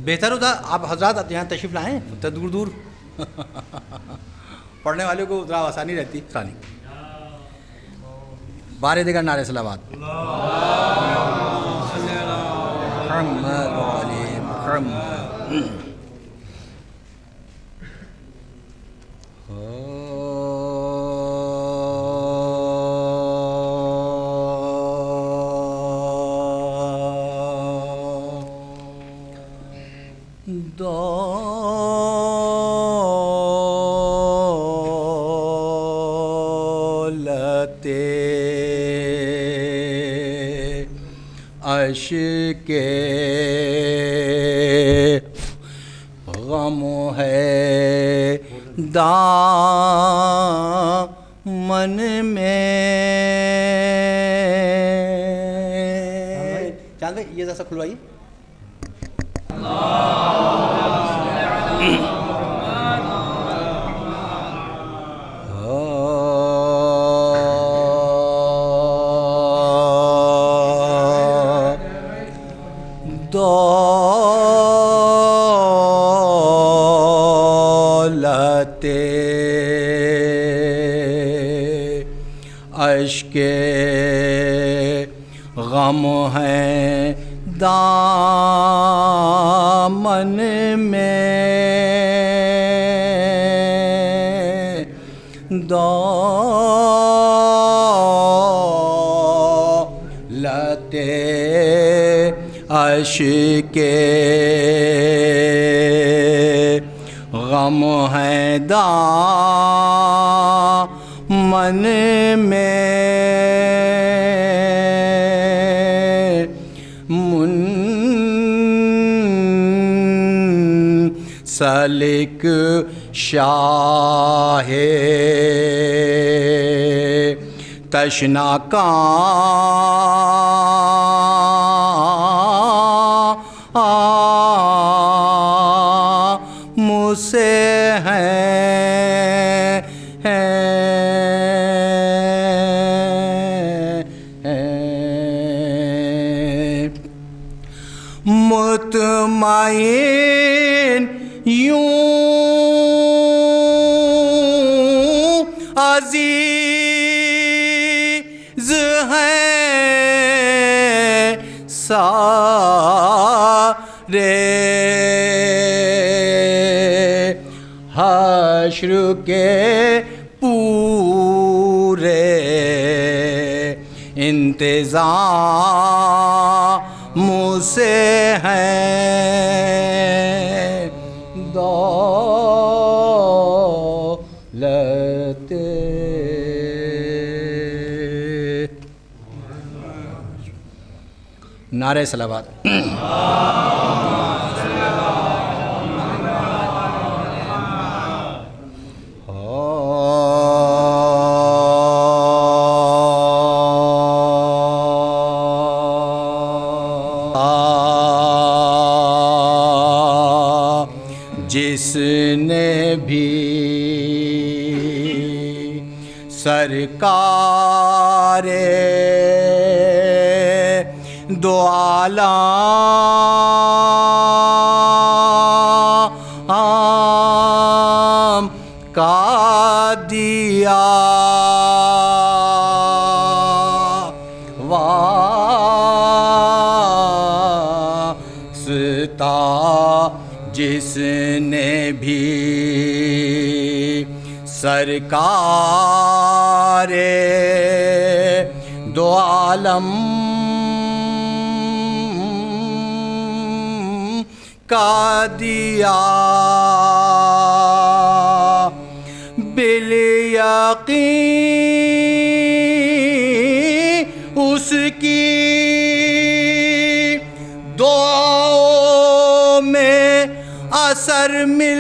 بہتر ہوتا آپ حضرات یہاں تشریف لائیں تو دور دور پڑھنے والے کو ذرا آسانی رہتی. ثانی بارے دیگر نعرے صلوات محمد وعلی محمد. دولت عشق غم ہے دامن میں. چاند بھائی یہ ذرا کھلوائیے. دولت عشق غم ہے دامن میں دولت عشق غم ہے دامن میں منسلک شاہ تشنا کام سے مطمئن یوں عزیز ہیں سارے حشر کے پورے انتظام سے ہیں دولت نعرہ صلوات جس نے بھی سرکار دو عالم کا دیا واسطہ جس نے بھی سرکار دو عالم کا دیا بالیقین اس کی دعاؤں میں اثر ملتا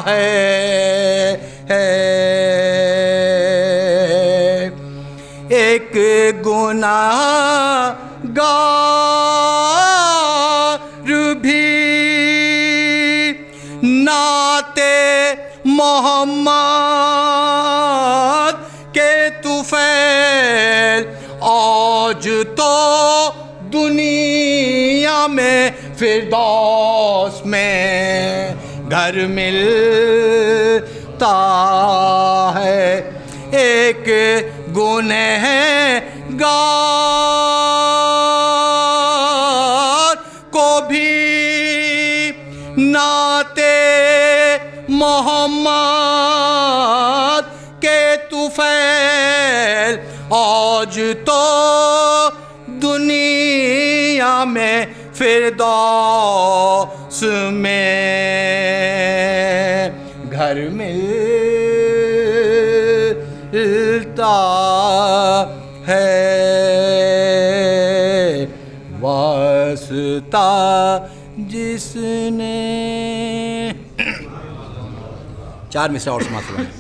ہے ایک گناہگار بھی نعت محمد کے طفیل آج تو دنیا میں فردوس میں گھر ملتا ہے ایک گنہگار کو بھی نعت محمد کے طفیل آج تو دنیا میں فردوس میں گھر ملتا ہے واسطہ جس نے چار مصرع اور سماعت فرمائیں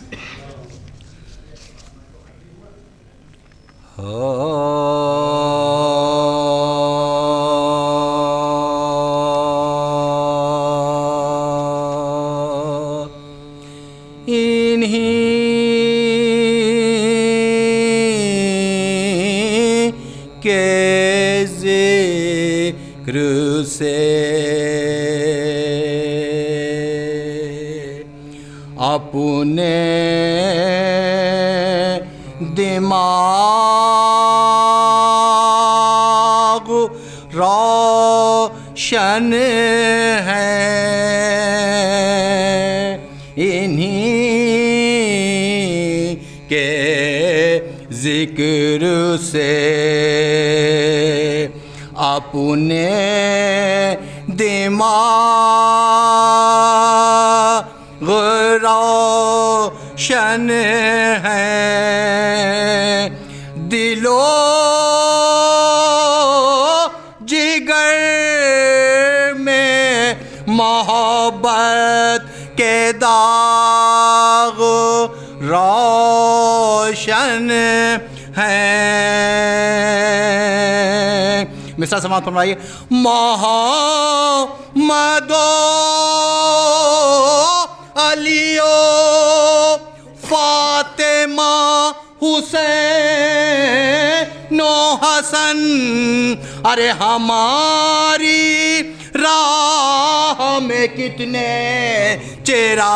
کے ذکر سے اپنے دماغ روشن ہے انہی کے ذکر سے اپنے دماغ روشن ہے دل و جگر میں محبت کے داغ روشن ہیں مثال سماعت فرمائیے محمد و علی و فاطمہ حسین و حسن ارے ہماری راہ میں کتنے چراغ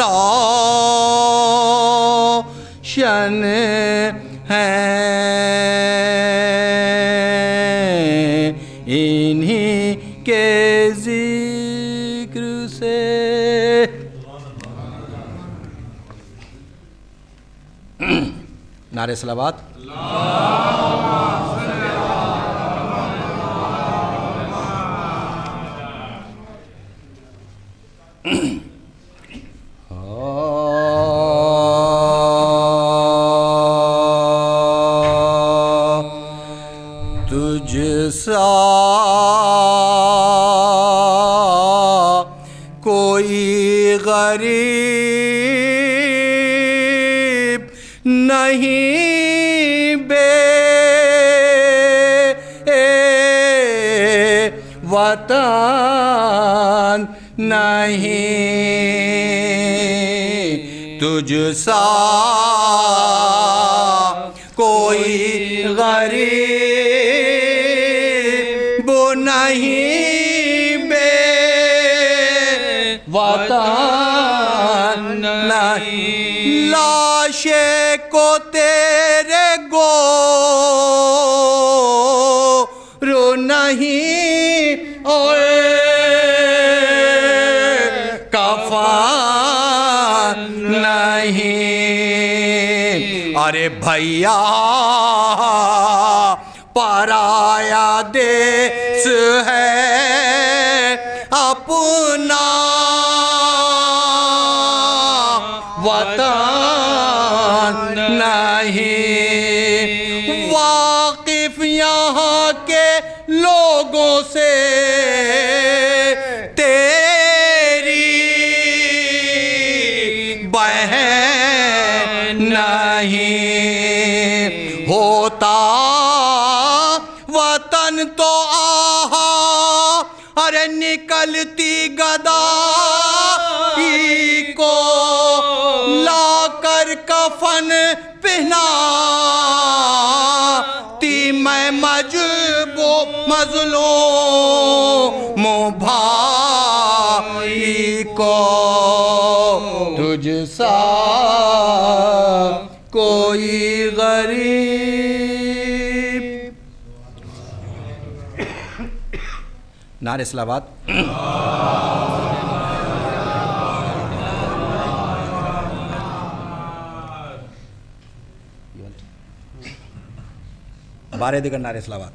روشن ہیں انہی کے ذکر سے نعرہ صلوات تجھ سا کوئی غریب نہیں بے وطن نہیں تجھ سا کوئی غریب نہیں بے وطن نہیں لاشے کو تیرے گورو نہیں اور کفن نہیں ارے بھیا پرایا دیس ہے اپنا وطن نہیں واقف یہاں کے لوگوں سے تیری بہن نہیں ہوتا وطن تو آہا ارے نکلتی گدائی کو لا کر کفن پہناتی میں مظلوم بھائی کو تجھ سا کوئی غریب نعرہ صلوات بارے دیگر نعرہ صلوات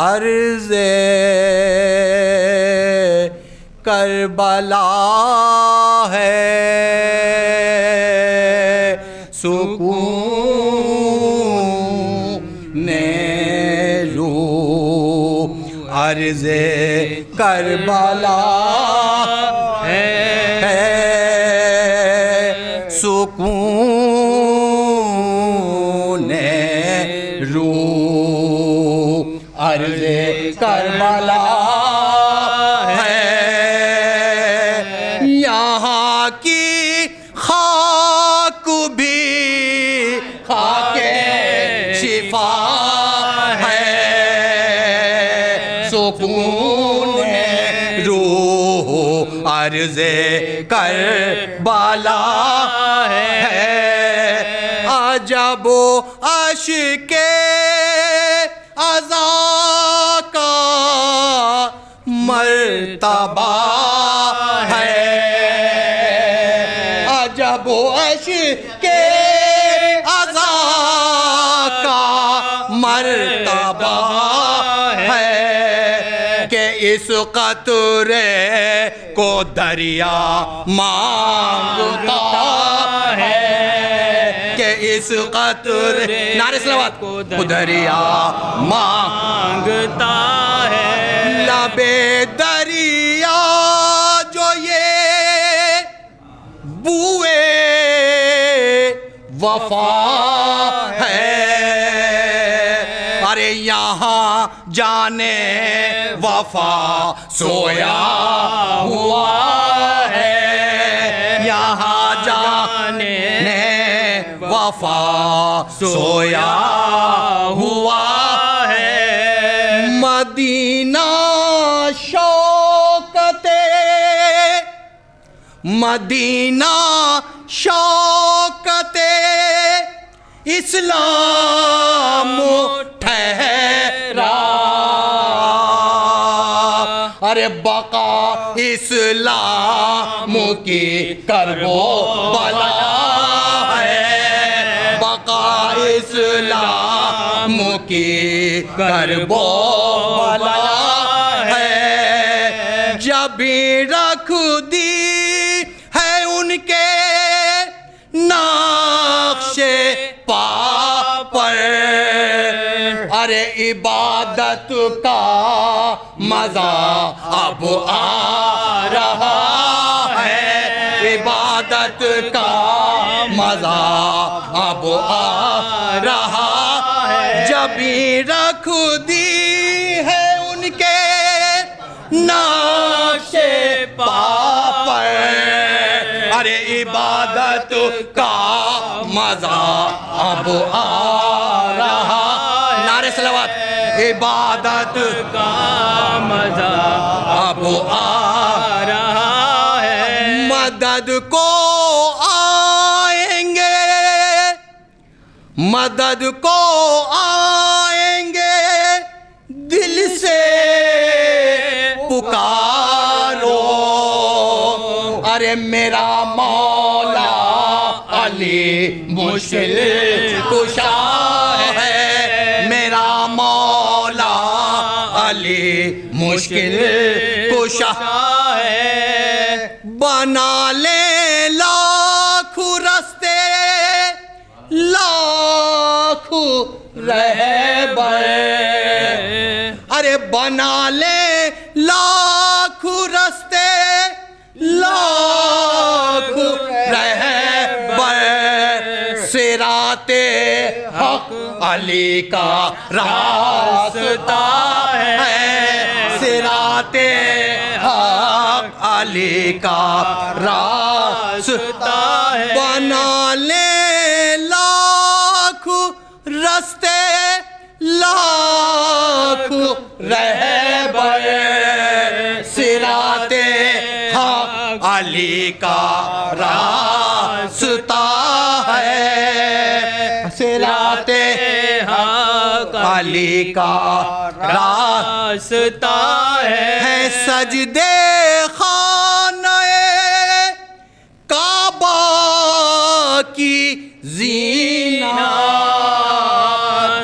عرض کربلا ہے سکون روح عرض کربلا ہے سکون روح عرض کربلا ہے یہاں کی عرض کربلا ہے عجب و اشک عزا کا مرتبہ ہے عجب و اشک عزا کا مرتبہ ہے کہ اس قطرے کو دریا مانگتا ہے کہ اس قطرے نعرہ صلوات کو دریا مانگتا ہے لبے دریا جو یہ بوئے وفا ہے ارے یہاں جانے وفا سویا ہوا ہے یہاں جانے وفا سویا ہوا ہے مدینہ شوکت اسلام ٹھہرا ارے بقا اسلام کی کرب و بلا ہے بقا اسلام کی کرب و بلا ہے جب رکھ دی ہے ان کے نقش پا پر ارے عبادت کا مزہ اب آ رہا ہے عبادت کا مزہ اب آ رہا ہے جب رکھ دی ہے ان کے نقش پا پر ارے عبادت کا مزہ اب آ رہا نعرہ صلوات عبادت کا مزہ اب آ رہا ہے مدد کو آئیں گے مدد کو آئیں گے دل سے پکارو ارے میرا مولا علی مشکل کشا ہے میرا مولا علی مشکل کشا ہے بنا لے لاکھ رستے لاکھ رہبر ارے بنا لے لاکھ رستے لاکھ رہبر صراط حق علی کا راستہ ہے صراط حق علی کا راستہ ہے بنا لے لاکھ رستے لاکھ رہبر صراط حق علی کا راستہ ہے صراط حق علی کا راستہ ہے سجدے خانہ کعبہ کی زینت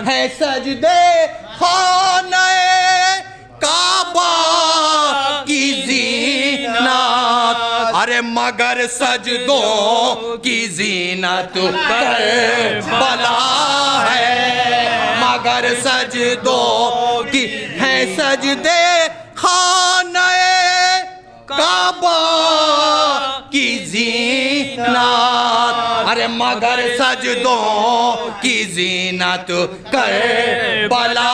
ہے سجدے خانہ کعبہ کی زینت ارے مگر سجدوں کی زینت کربلا ہے مگر سجدوں کی ہے سجدے خانہ کعبہ کی زینت ارے مگر سجدوں کی زینت کربلا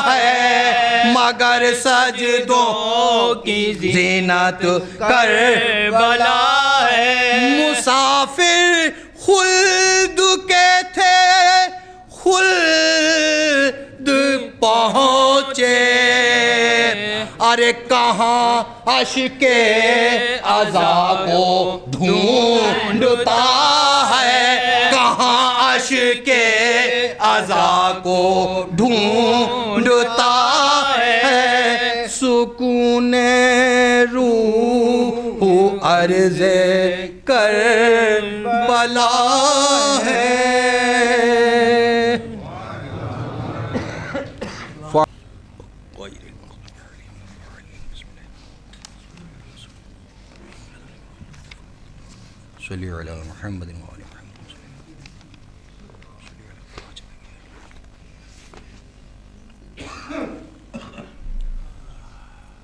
ہے مگر سجدوں کی زینت کربلا ہے مسافر خلد کے تھے خلد پہنچے ارے کہاں عشق عزا کو ڈھونڈتا ہے کہاں عشق عزا کو ڈھونڈتا ہے سکون روح عرض کربلا ہے صلی علی محمد وآل محمد.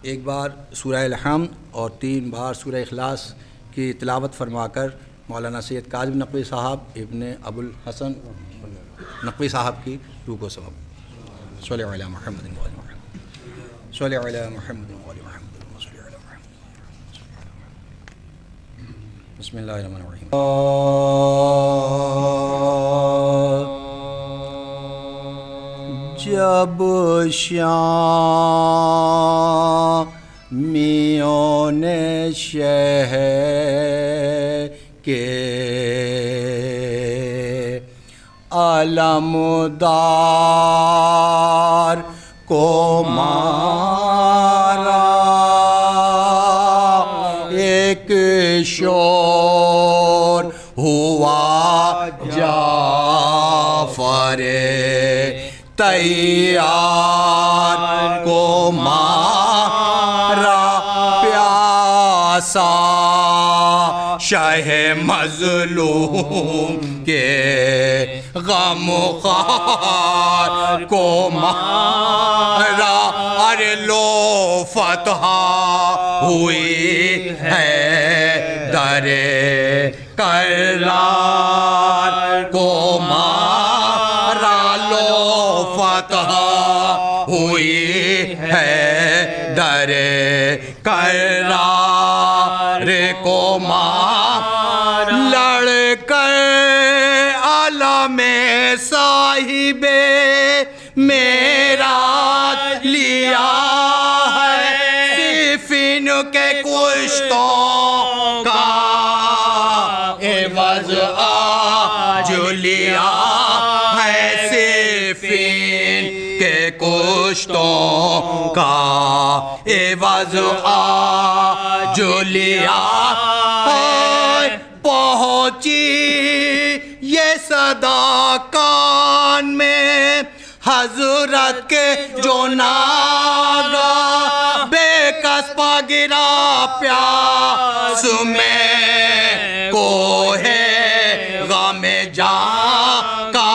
ایک بار سورہ الحمد اور 3 بار سورہ اخلاص کی تلاوت فرما کر مولانا سید کاظم نقوی صاحب ابن ابو الحسن نقوی صاحب کی روح کو ثواب. صلی علی محمد وآل محمد صلی علی محمد وآل محمد. بسم اللہ الرحمن الرحیم. جب شامیوں نے شہر کے علمدار کو مارا ایک شور ہوا جعفر تیار کو مارا پیاسا شاہ مظلوم کے غم خوار کو مارا ارے لو فتح ہوئی ہے در کرار کو مارا لو فتح ہوئی ہے در کرار کو مار لڑ کر عالم صاحب میرا لیا ہے صفین کے کشتوں کا عوض آج لیا ہے صفین کے کشتوں کا عوض آج لیا ہے پہنچی یہ صدا کان میں حضرت کے جو ناگا بے کس پا گرا پیاس میں کوہ غم جان کا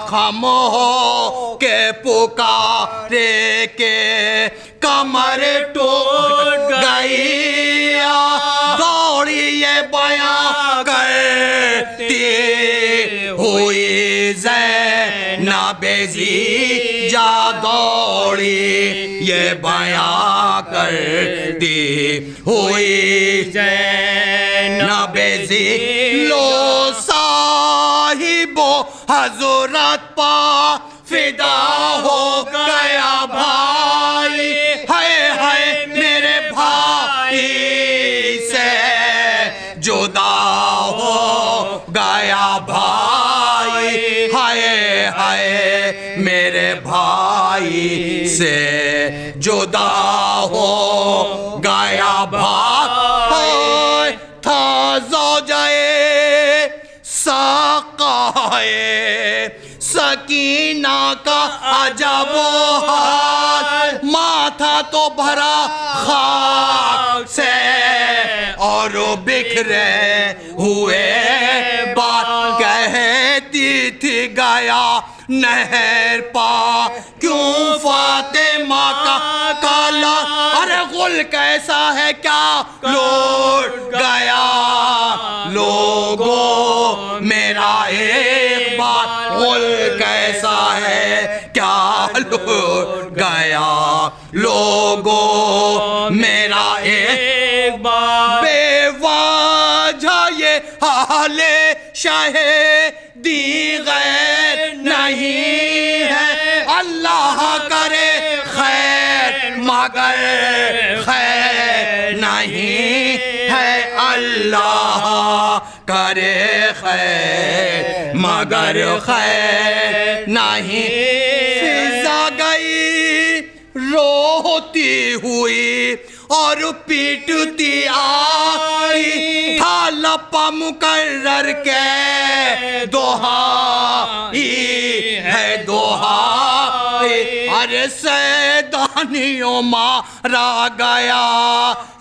خم ہو کے پکارے کے کمر ٹوٹ گئی دوڑی یہ بیان کرتی ہوئی زینب زیجا دوڑی یہ بیان کرتی ہوئی زینب زیجا لو صاحب حضرت پا فدا ہو گیا بھائی ہائے میرے بھائی سے جدا ہو گیا بھائی ہائے میرے بھائی سے جدا ہو گیا بھائی تھا زوجہ ساقائے سکینہ کا عجب و حال ماتھا تو بھرا خاک سے اور بکھرے ہوئے بات کہتی تھی گیا نہر پا کیوں فاطمہ کا کالا ارے غل کیسا ہے کیا لوٹ گیا لوگوں میرا ایک بات غل کیسا ہے کیا لوٹ گیا لوگوں میرا ایک بات بے وجہ یہ حال شاہ دی غیر نہیں ہے اللہ کرے خیر مگر نہیں ہے اللہ کرے خیر مگر خیر نہیں فضا گئی روتی ہوئی اور پیٹتی آئی تھا لپا مقرر کے دہائی ہے دہائی ارے سیدانیوں مارا گیا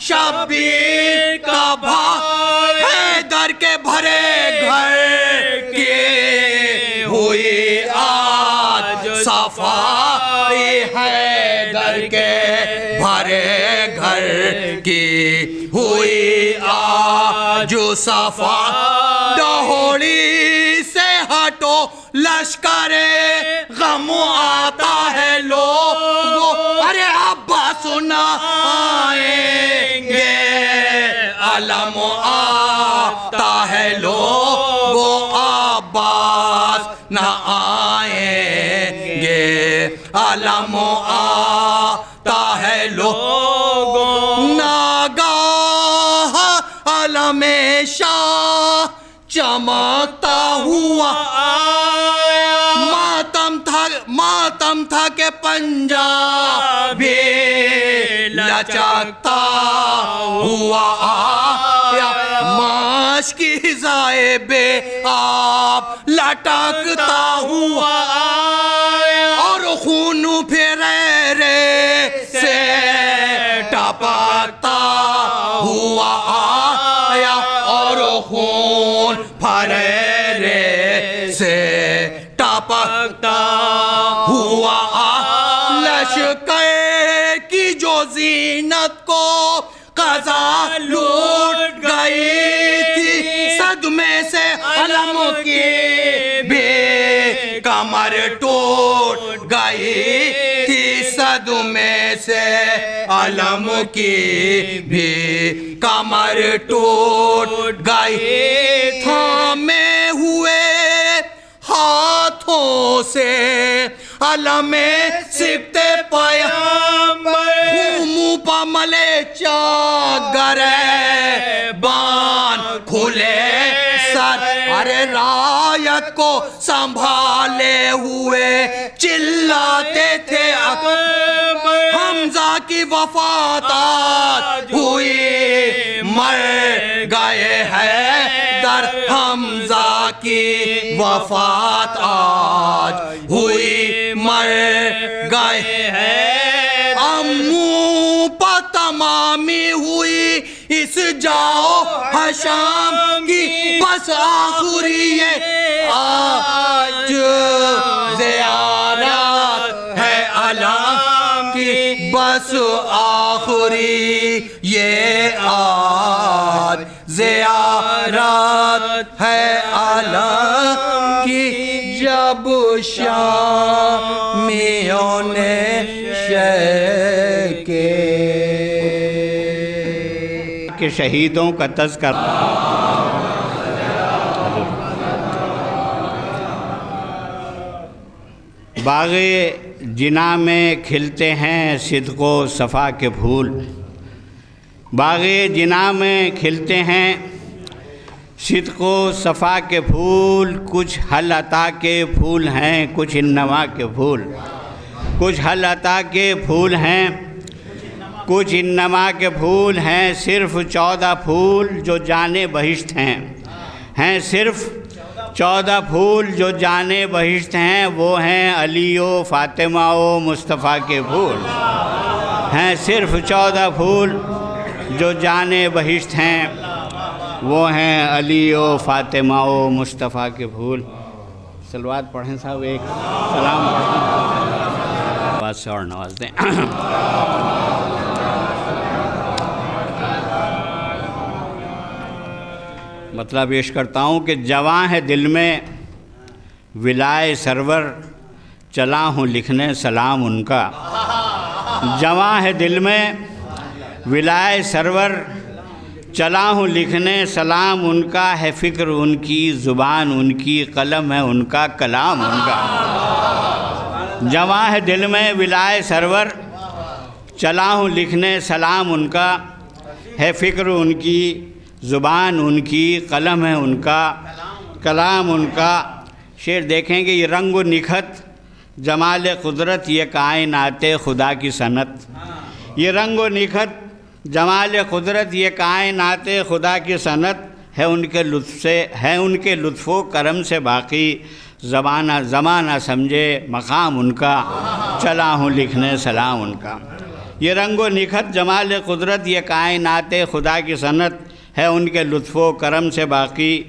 شبیر کا بھائی حیدر کے بھرے گھر کی ہوئی آج صفائی حیدر کے بھرے گھر کی ہوئی آج صفائی دہوڑی سے ہٹو لشکر غم آتا ہے لوگوں ارے عباس نہ آئیں گے علم آتا ہے لوگوں عباس نہ آئیں گے علم آتا ہے لوگوں ناگاہ علم شاہ چمکتا ہوا ماتم تھا کہ پنجاب بھی لچکتا ہوا آیا ماش کی ضائع بے آپ لٹکتا ہوا آیا اور خون پھرے رے سے ٹپکتا ہوا آیا اور خون پھرے رے سے ٹپکتا ہوا لشکر کی جو زینت کو قضا لوٹ گئی تھی صدمے سے علم کی بھی کمر ٹوٹ گئی تھی صدمے سے علم کی بھی کمر ٹوٹ گئی تھامے ہوئے ہاتھوں سے علم سبت پیغمبر منہ پا ملے چاگر بان کھلے سر ارے رایت کو سنبھالے ہوئے چلاتے تھے حمزہ کی وفات آج ہوئی مر گئے ہیں در حمزہ کی وفات آج ہوئی مر گئے ہیں امو پا تمامی ہوئی اس جاؤ حشام کی بس آخری آج زیارت ہے علم کی بس آخری یہ آج زیارت ہے علم کی جب شامیوں نے شے کے شہیدوں کا تذکرہ باغ جناح میں کھلتے ہیں صدق و صفا کے پھول باغ جناح میں کھلتے ہیں صدق و صفا کے پھول کچھ حل عطا کے پھول ہیں کچھ انما کے پھول کچھ حل عطا کے پھول ہیں کچھ انما کے پھول ہیں صرف 14 پھول جو جانے بہشت ہیں صرف 14 پھول جو جانے بہشت ہیں وہ ہیں علی و فاطمہ و مصطفیٰ کے پھول ہیں صرف 14 پھول جو جانے بہشت ہیں وہ ہیں علی و فاطمہ و مصطفیٰ کے پھول صلوات پڑھیں صاحب ایک سلام پڑھیں بات سے اور نواز دیں مطلب پیش کرتا ہوں کہ جواں ہے دل میں ولائے سرور چلا ہوں لکھنے سلام ان کا جواں ہے دل میں ولائے سرور چلا ہوں لکھنے سلام ان کا ہے فکر ان کی زبان ان کی قلم ہے ان کا کلام ان کا جواں ہے دل میں ولائے سرور چلا ہوں لکھنے سلام ان کا ہے فکر ان کی، زبان ان کی، قلم ہے ان کا، کلام ان کا۔ شعر دیکھیں گے، یہ رنگ و نکھت جمال قدرت یہ کائنات خدا کی صنعت، یہ رنگ و نکھت جمال قدرت یہ کائنات خدا کی صنعت ہے ان کے لطف سے، ہے ان کے لطف و کرم سے باقی زمانہ سمجھے مقام ان کا، چلا ہوں لکھنے سلام ان کا۔ یہ رنگ و نکھت جمال قدرت یہ کائنات خدا کی صنعت ہے ان کے لطف و کرم سے باقی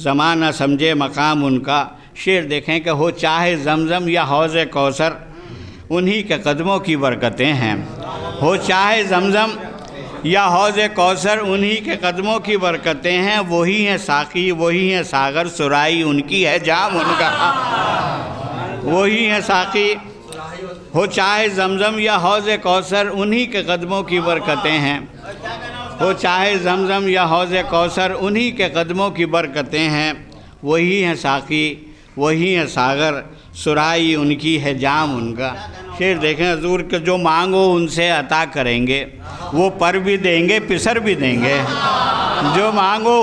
زمانہ سمجھے مقام ان کا۔ شعر دیکھیں کہ ہو چاہے زمزم یا حوض کوثر انہی کے قدموں کی برکتیں ہیں، ہو چاہے زمزم یا حوض کوثر انہی کے قدموں کی برکتیں ہیں، وہی ہیں ساقی وہی ہیں ساغر سرائی ان کی ہے جام ان کا، وہی ہیں ساقی ہو چاہے زمزم یا حوض کوثر انہی کے قدموں کی برکتیں ہیں، ہو چاہے زمزم یا حوض کوثر انہی کے قدموں کی برکتیں ہیں، وہی ہیں ساقی وہی ہیں ساغر سرائی ان کی ہے جام ان کا۔ شعر دیکھیں حضور کہ جو مانگو ان سے عطا کریں گے، وہ پر بھی دیں گے پسر بھی دیں گے، جو مانگو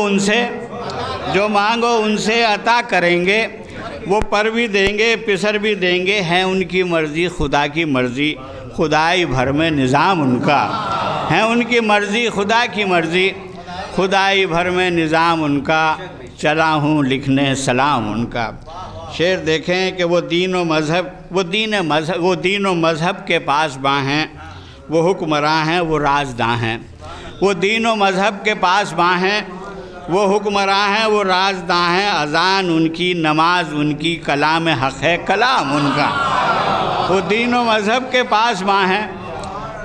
ان سے عطا کریں گے وہ پر بھی دیں گے پسر بھی دیں گے، ہے ان کی مرضی خدا کی مرضی خدائی بھر میں نظام ان کا، ہے ان کی مرضی خدا کی مرضی خدائی بھر میں نظام ان کا، چلا ہوں لکھنے سلام ان کا۔ شعر دیکھیں کہ وہ دین و مذہب کے پاس باں ہیں، وہ حکمراں ہیں وہ رازداں ہیں، وہ دین و مذہب کے پاس باں ہیں، وہ حکمراں ہیں وہ رازداں ہیں، اذان ان کی نماز ان کی کلام حق ہے کلام ان کا۔ وہ دین و مذہب کے پاس باں ہیں،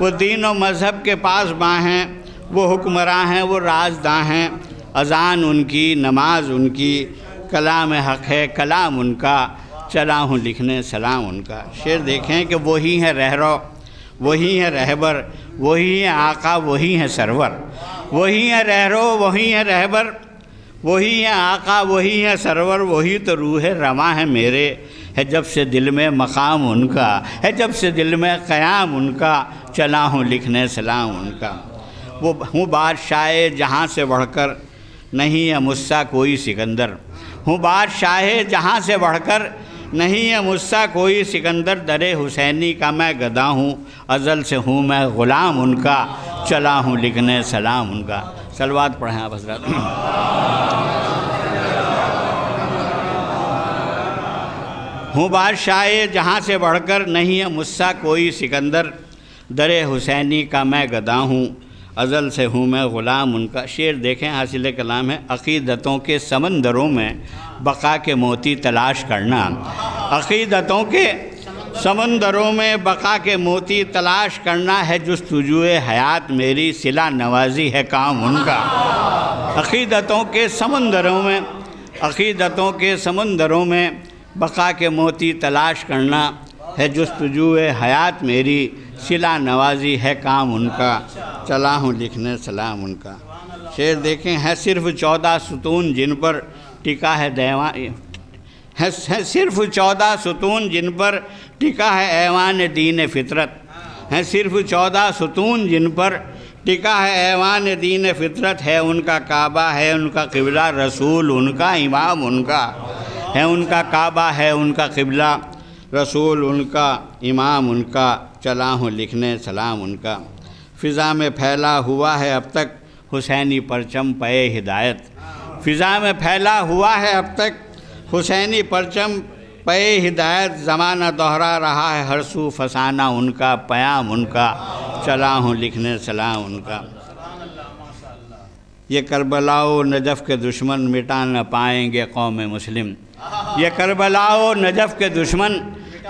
وہ دین و مذہب کے پاس باں ہیں، وہ حکمراں ہیں وہ رازداں ہیں، اذان ان کی نماز ان کی کلام حق ہے کلام ان کا، چلا ہوں لکھنے سلام ان کا۔ شعر دیکھیں کہ وہی ہیں رہرو وہی ہیں رہبر وہی ہیں آقا وہی ہیں سرور، وہی ہیں رہرو وہی ہیں رہبر وہی ہیں آقا وہی ہیں سرور، وہی تو روح رواں ہے میرے، ہے جب سے دل میں مقام ان کا، ہے جب سے دل میں قیام ان کا، چلا ہوں لکھنے سلام ان کا۔ وہ ہوں بادشاہ جہاں سے بڑھ کر نہیں ہے مجھ سا کوئی سکندر، ہوں بادشاہ جہاں سے بڑھ کر نہیں ہے مجھ سا کوئی سکندر، در حسینی کا میں گدا ہوں ازل سے ہوں میں غلام ان کا، چلا ہوں لکھنے سلام ان کا۔ صلوات پڑھیں آپ حضرات۔ ہوں بادشاہ جہاں سے بڑھ کر نہیں ہے مجھ سا کوئی سکندر، در حسینی کا میں گدا ہوں ازل سے ہوں میں غلام ان کا۔ شعر دیکھیں حاصل کلام ہے، عقیدتوں کے سمندروں میں بقا کے موتی تلاش کرنا، عقیدتوں کے سمندروں میں بقا کے موتی تلاش کرنا، ہے جستجو حیات میری صلہ نوازی ہے کام ان کا۔ عقیدتوں کے سمندروں میں بقا کے موتی تلاش کرنا، ہے جستجو حیات میری صلہ نوازی ہے کام ان کا، چلا ہوں لکھنے سلام ان کا۔ شعر دیکھیں ہے صرف 14 ستون جن پر ٹکا ہے ہے صرف 14 ستون جن پر ٹکا ہے ایوان دین فطرت، ہے صرف 14 ستون جن پر ٹکا ہے ایوان دین فطرت، ہے ان کا کعبہ ہے ان کا قبلہ رسول ان کا امام ان کا، ہے ان کا کعبہ ہے ان کا قبلہ رسول ان کا امام ان کا، چلا ہوں لکھنے سلام ان کا۔ فضا میں پھیلا ہوا ہے اب تک حسینی پرچم پے ہدایت، فضا میں پھیلا ہوا ہے اب تک حسینی پرچم پے ہدایت، زمانہ دہرا رہا ہے ہر سو فسانہ ان کا پیام ان کا، چلا ہوں لکھنے سلام ان کا۔ یہ کربلا و نجف کے دشمن مٹا نہ پائیں گے قوم مسلم، یہ کربلا و نجف کے دشمن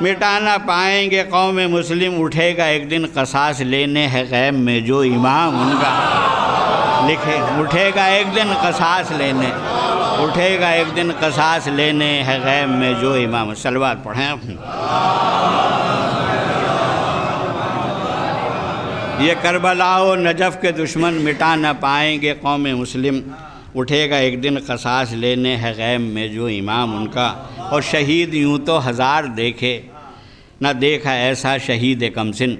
مٹا نہ پائیں گے قوم مسلم، اٹھے گا ایک دن قصاص لینے ہے غیب میں جو امام ان کا، لکھے اٹھے گا ایک دن قصاص لینے، اٹھے گا ایک دن قصاص لینے ہے غیب میں جو امام۔ صلوات پڑھیں۔ یہ کربلا و نجف کے دشمن مٹا نہ پائیں گے قوم مسلم، اٹھے گا ایک دن قصاص لینے ہے غیب میں جو امام ان کا، اور شہید یوں تو ہزار دیکھے نہ دیکھا ایسا شہید کم سن،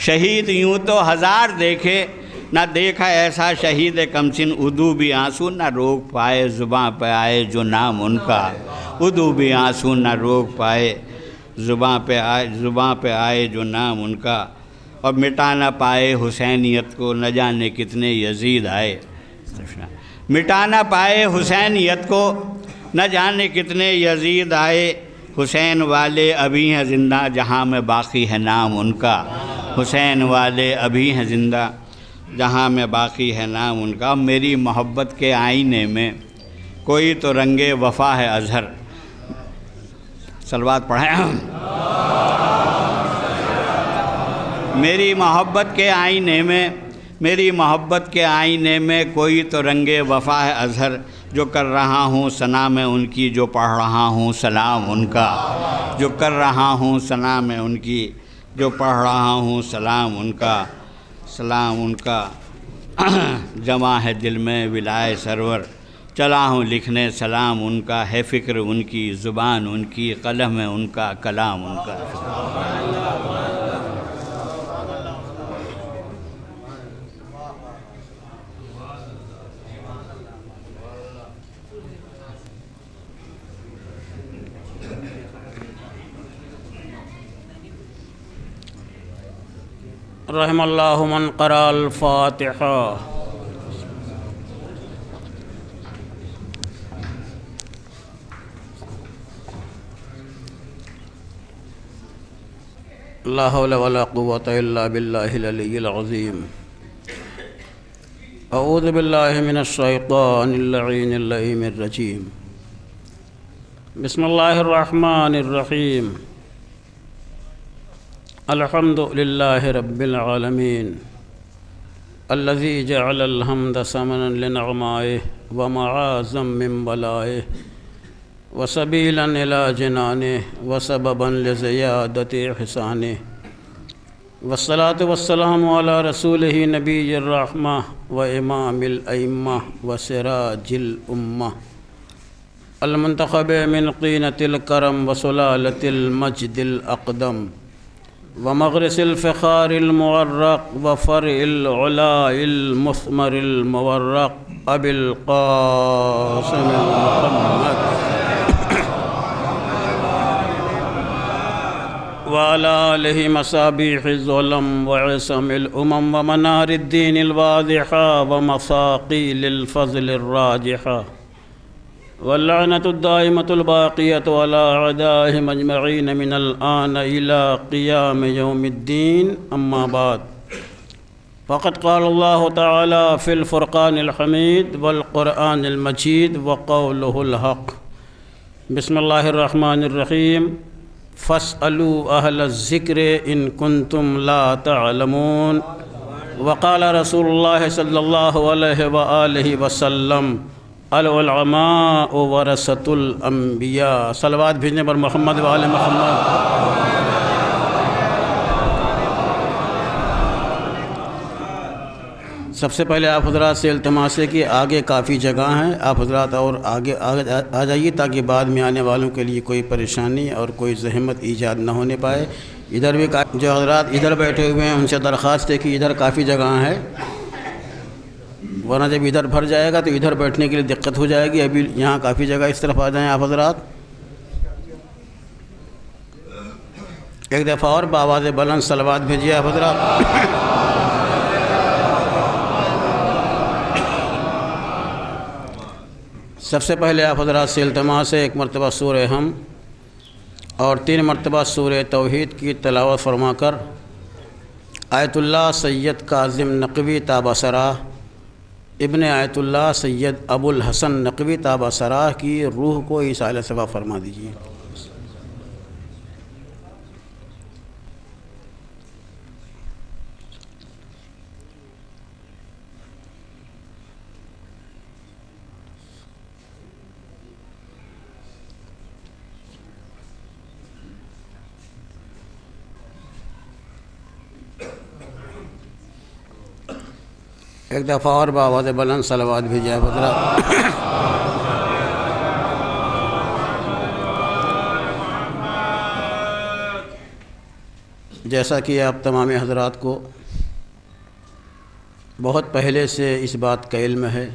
شہید یوں تو ہزار دیکھے نہ دیکھا ایسا شہید کمسن ادو بھی آنسو نہ روک پائے زباں پہ آئے جو نام ان کا، ادو بھی آنسو نہ روک پائے زباں پہ آئے جو نام ان کا، اور مٹا نہ پائے حسینیت کو نہ جانے کتنے یزید آئے، مٹا نہ پائے حسینیت کو نہ جانے کتنے یزید آئے، حسین والے ابھی ہیں زندہ جہاں میں باقی ہے نام ان کا، حسین والے ابھی ہیں زندہ جہاں میں باقی ہے نام ان کا۔ میری محبت کے آئینے میں کوئی تو رنگ وفا ہے اظہر، صلوات پڑھیں۔ میری محبت کے آئینے میں کوئی تو رنگ وفا ہے اظہر، جو کر رہا ہوں ثنا میں ان کی، جو پڑھ رہا ہوں سلام ان کا، جو کر رہا ہوں ثنا میں ان کی، جو پڑھ رہا ہوں سلام ان کا، سلام ان کا۔ جمع ہے دل میں ولائے سرور، چلا ہوں لکھنے سلام ان کا، ہے فکر ان کی زبان ان کی، قلم ہے ان کا کلام ان کا۔ رحم اللہ من قرأ الفاتحہ۔ لا حول ولا قوة الا باللہ العلی العظیم۔ اعوذ باللہ من الشیطان اللعین اللعین الرجیم۔ بسم اللہ الرحمن الرحیم۔ الحمد للہ رب العالمین الذی جعل الحمد ثمنا لنعمائه ومعازا من بلائه وسبیلا الى جنانه وسببا لزیادت احسانه والصلاة والسلام على رسوله نبی الرحمہ وامام الائمہ وسراج الامہ المنتخب من قینة الکرم وسلالة المجد الاقدم ومغرس الفخار المورق وفرع العلاء المثمر المورق ابی القاسم محمد وعلى آلہ مصابیح الظلم وعصم الامم ومنار الدین الواضحہ ومثاقیل الفضل الراجحہ واللعنة الدائمة الباقية على أعدائهم أجمعين من الآن إلى قيام يوم الدين، أما بعد، فقد قال الله تعالى في الفرقان الحميد والقرآن المجيد وقوله الحق، بسم الله الرحمن الرحيم، فاسألوا أهل الذكر إن كنتم لا تعلمون، وقال رسول الله صلى الله عليه وآله وسلم، العلماء ورثۃ الانبیاء۔ صلوات بھیجنے پر محمد و آل محمد۔ سب سے پہلے آپ حضرات سے التماس ہے کہ آگے کافی جگہ ہیں، آپ حضرات اور آگے آ جائیے تاکہ بعد میں آنے والوں کے لیے کوئی پریشانی اور کوئی زحمت ایجاد نہ ہونے پائے۔ ادھر بھی جو حضرات ادھر بیٹھے ہوئے ہیں ان سے درخواست ہے کہ ادھر کافی جگہ ہے، ورنہ جب ادھر بھر جائے گا تو ادھر بیٹھنے کے لیے دقت ہو جائے گی۔ ابھی یہاں کافی جگہ، اس طرف آ جائیں آپ حضرات۔ ایک دفعہ اور بآواز بلند صلوات بھیجیے آپ حضرات۔ سب سے پہلے آپ حضرات سے التماس ہے، ایک مرتبہ سورہ ہم اور 3 مرتبہ سورہ توحید کی تلاوت فرما کر آیت اللہ سید کاظم نقوی تابہ سراہ ابن آیت اللہ سید ابو الحسن نقوی تابہ سراہ کی روح کو ایصال ثواب فرما دیجیے۔ ایک دفعہ اور بآواز بلند صلوات بھیجیے حضرات۔ جیسا کہ آپ تمام حضرات کو بہت پہلے سے اس بات کا علم ہے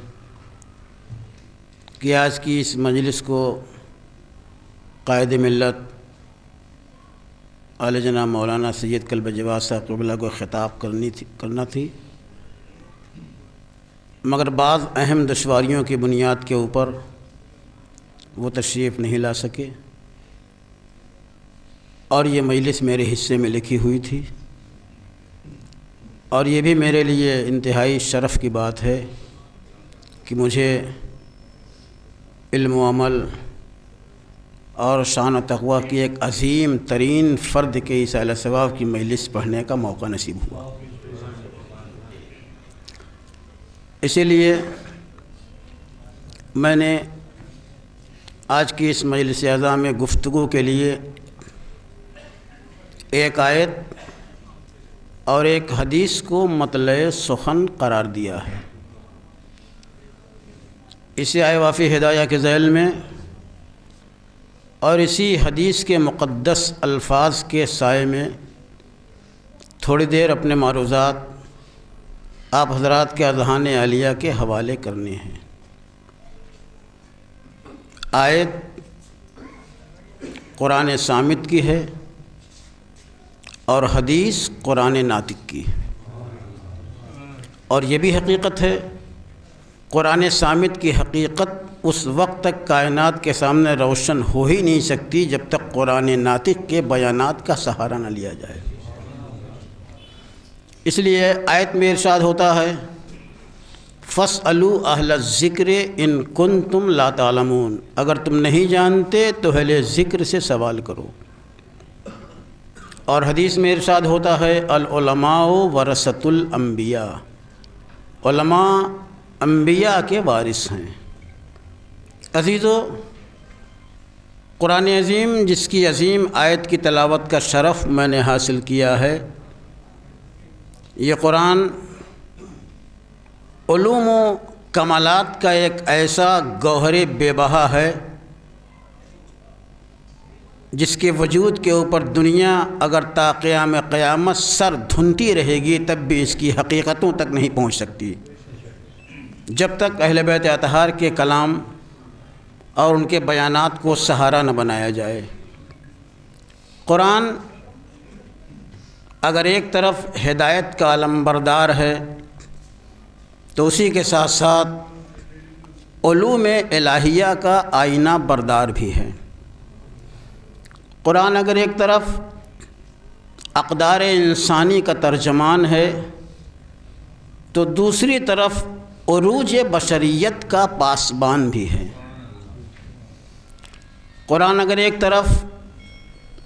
کہ آج کی اس مجلس کو قائد ملت اعلی جناب مولانا سید کلب جواد صاحب قبلہ کو خطاب کرنا تھی، مگر بعض اہم دشواریوں کی بنیاد کے اوپر وہ تشریف نہیں لا سکے، اور یہ مجلس میرے حصے میں لکھی ہوئی تھی، اور یہ بھی میرے لیے انتہائی شرف کی بات ہے کہ مجھے علم و عمل اور شان و تقوی کی ایک عظیم ترین فرد کے ایصال ثواب کی مجلس پڑھنے کا موقع نصیب ہوا۔ اسی لیے میں نے آج کی اس مجلس اعزاز میں گفتگو کے لیے ایک آیت اور ایک حدیث کو مطلع سخن قرار دیا ہے۔ اسی آئے وافی ہدایہ کے ذیل میں اور اسی حدیث کے مقدس الفاظ کے سائے میں تھوڑی دیر اپنے معروضات آپ حضرات کے اذہان عالیہ کے حوالے کرنے ہیں۔ آیت قرآن صامت کی ہے اور حدیث قرآن ناطق کی، اور یہ بھی حقیقت ہے قرآن صامت کی حقیقت اس وقت تک کائنات کے سامنے روشن ہو ہی نہیں سکتی جب تک قرآن ناطق کے بیانات کا سہارا نہ لیا جائے۔ اس لیے آیت میں ارشاد ہوتا ہے فَاسْأَلُوا أَهْلَ الذِّكْرِ إِن كُنتُمْ لَا تَعْلَمُونَ، اگر تم نہیں جانتے تو اہل ذکر سے سوال کرو۔ اور حدیث میں ارشاد ہوتا ہے العلماء ورثۃ الانبیاء، علماء انبیاء کے وارث ہیں۔ عزیزو، قرآن عظیم جس کی عظیم آیت کی تلاوت کا شرف میں نے حاصل کیا ہے، یہ قرآن علوم و کمالات کا ایک ایسا گوہر بے بہا ہے جس کے وجود کے اوپر دنیا اگر تا قیام قیامت سر دھنتی رہے گی تب بھی اس کی حقیقتوں تک نہیں پہنچ سکتی، جب تک اہل بیت اطہار کے کلام اور ان کے بیانات کو سہارا نہ بنایا جائے۔ قرآن اگر ایک طرف ہدایت کا علمبردار ہے تو اسی کے ساتھ ساتھ علوم الہیہ کا آئینہ بردار بھی ہے۔ قرآن اگر ایک طرف اقدار انسانی کا ترجمان ہے تو دوسری طرف عروج بشریت کا پاسبان بھی ہے۔ قرآن اگر ایک طرف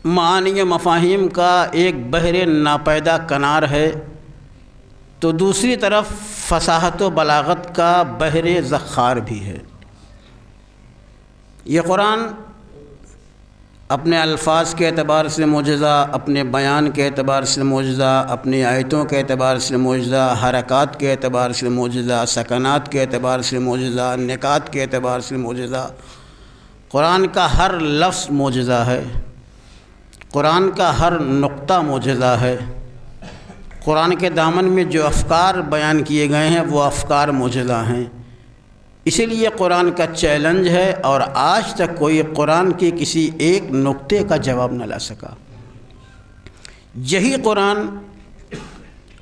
معانی و مفاہیم کا ایک بحر ناپیدا کنار ہے تو دوسری طرف فصاحت و بلاغت کا بحر ذخار بھی ہے۔ یہ قرآن اپنے الفاظ کے اعتبار سے معجزہ، اپنے بیان کے اعتبار سے معجزہ، اپنی آیتوں کے اعتبار سے معجزہ، حرکات کے اعتبار سے معجزہ، سکنات کے اعتبار سے معجزہ، نکات کے اعتبار سے معجزہ، قرآن کا ہر لفظ معجزہ ہے، قرآن کا ہر نقطہ معجزہ ہے، قرآن کے دامن میں جو افکار بیان کیے گئے ہیں وہ افکار معجزہ ہیں۔ اسی لیے قرآن کا چیلنج ہے، اور آج تک کوئی قرآن کے کسی ایک نقطے کا جواب نہ لا سکا۔ یہی قرآن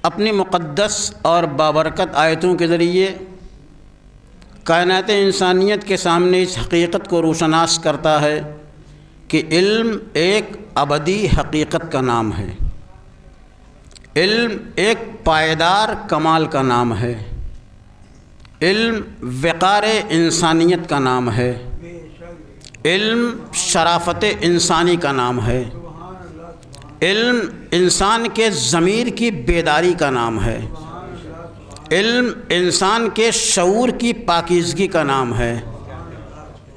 اپنی مقدس اور بابرکت آیتوں کے ذریعے کائنات انسانیت کے سامنے اس حقیقت کو روشناس کرتا ہے کہ علم ایک ابدی حقیقت کا نام ہے، علم ایک پائیدار کمال کا نام ہے، علم وقار انسانیت کا نام ہے، علم شرافت انسانی کا نام ہے، علم انسان کے ضمیر کی بیداری کا نام ہے، علم انسان کے شعور کی پاکیزگی کا نام ہے،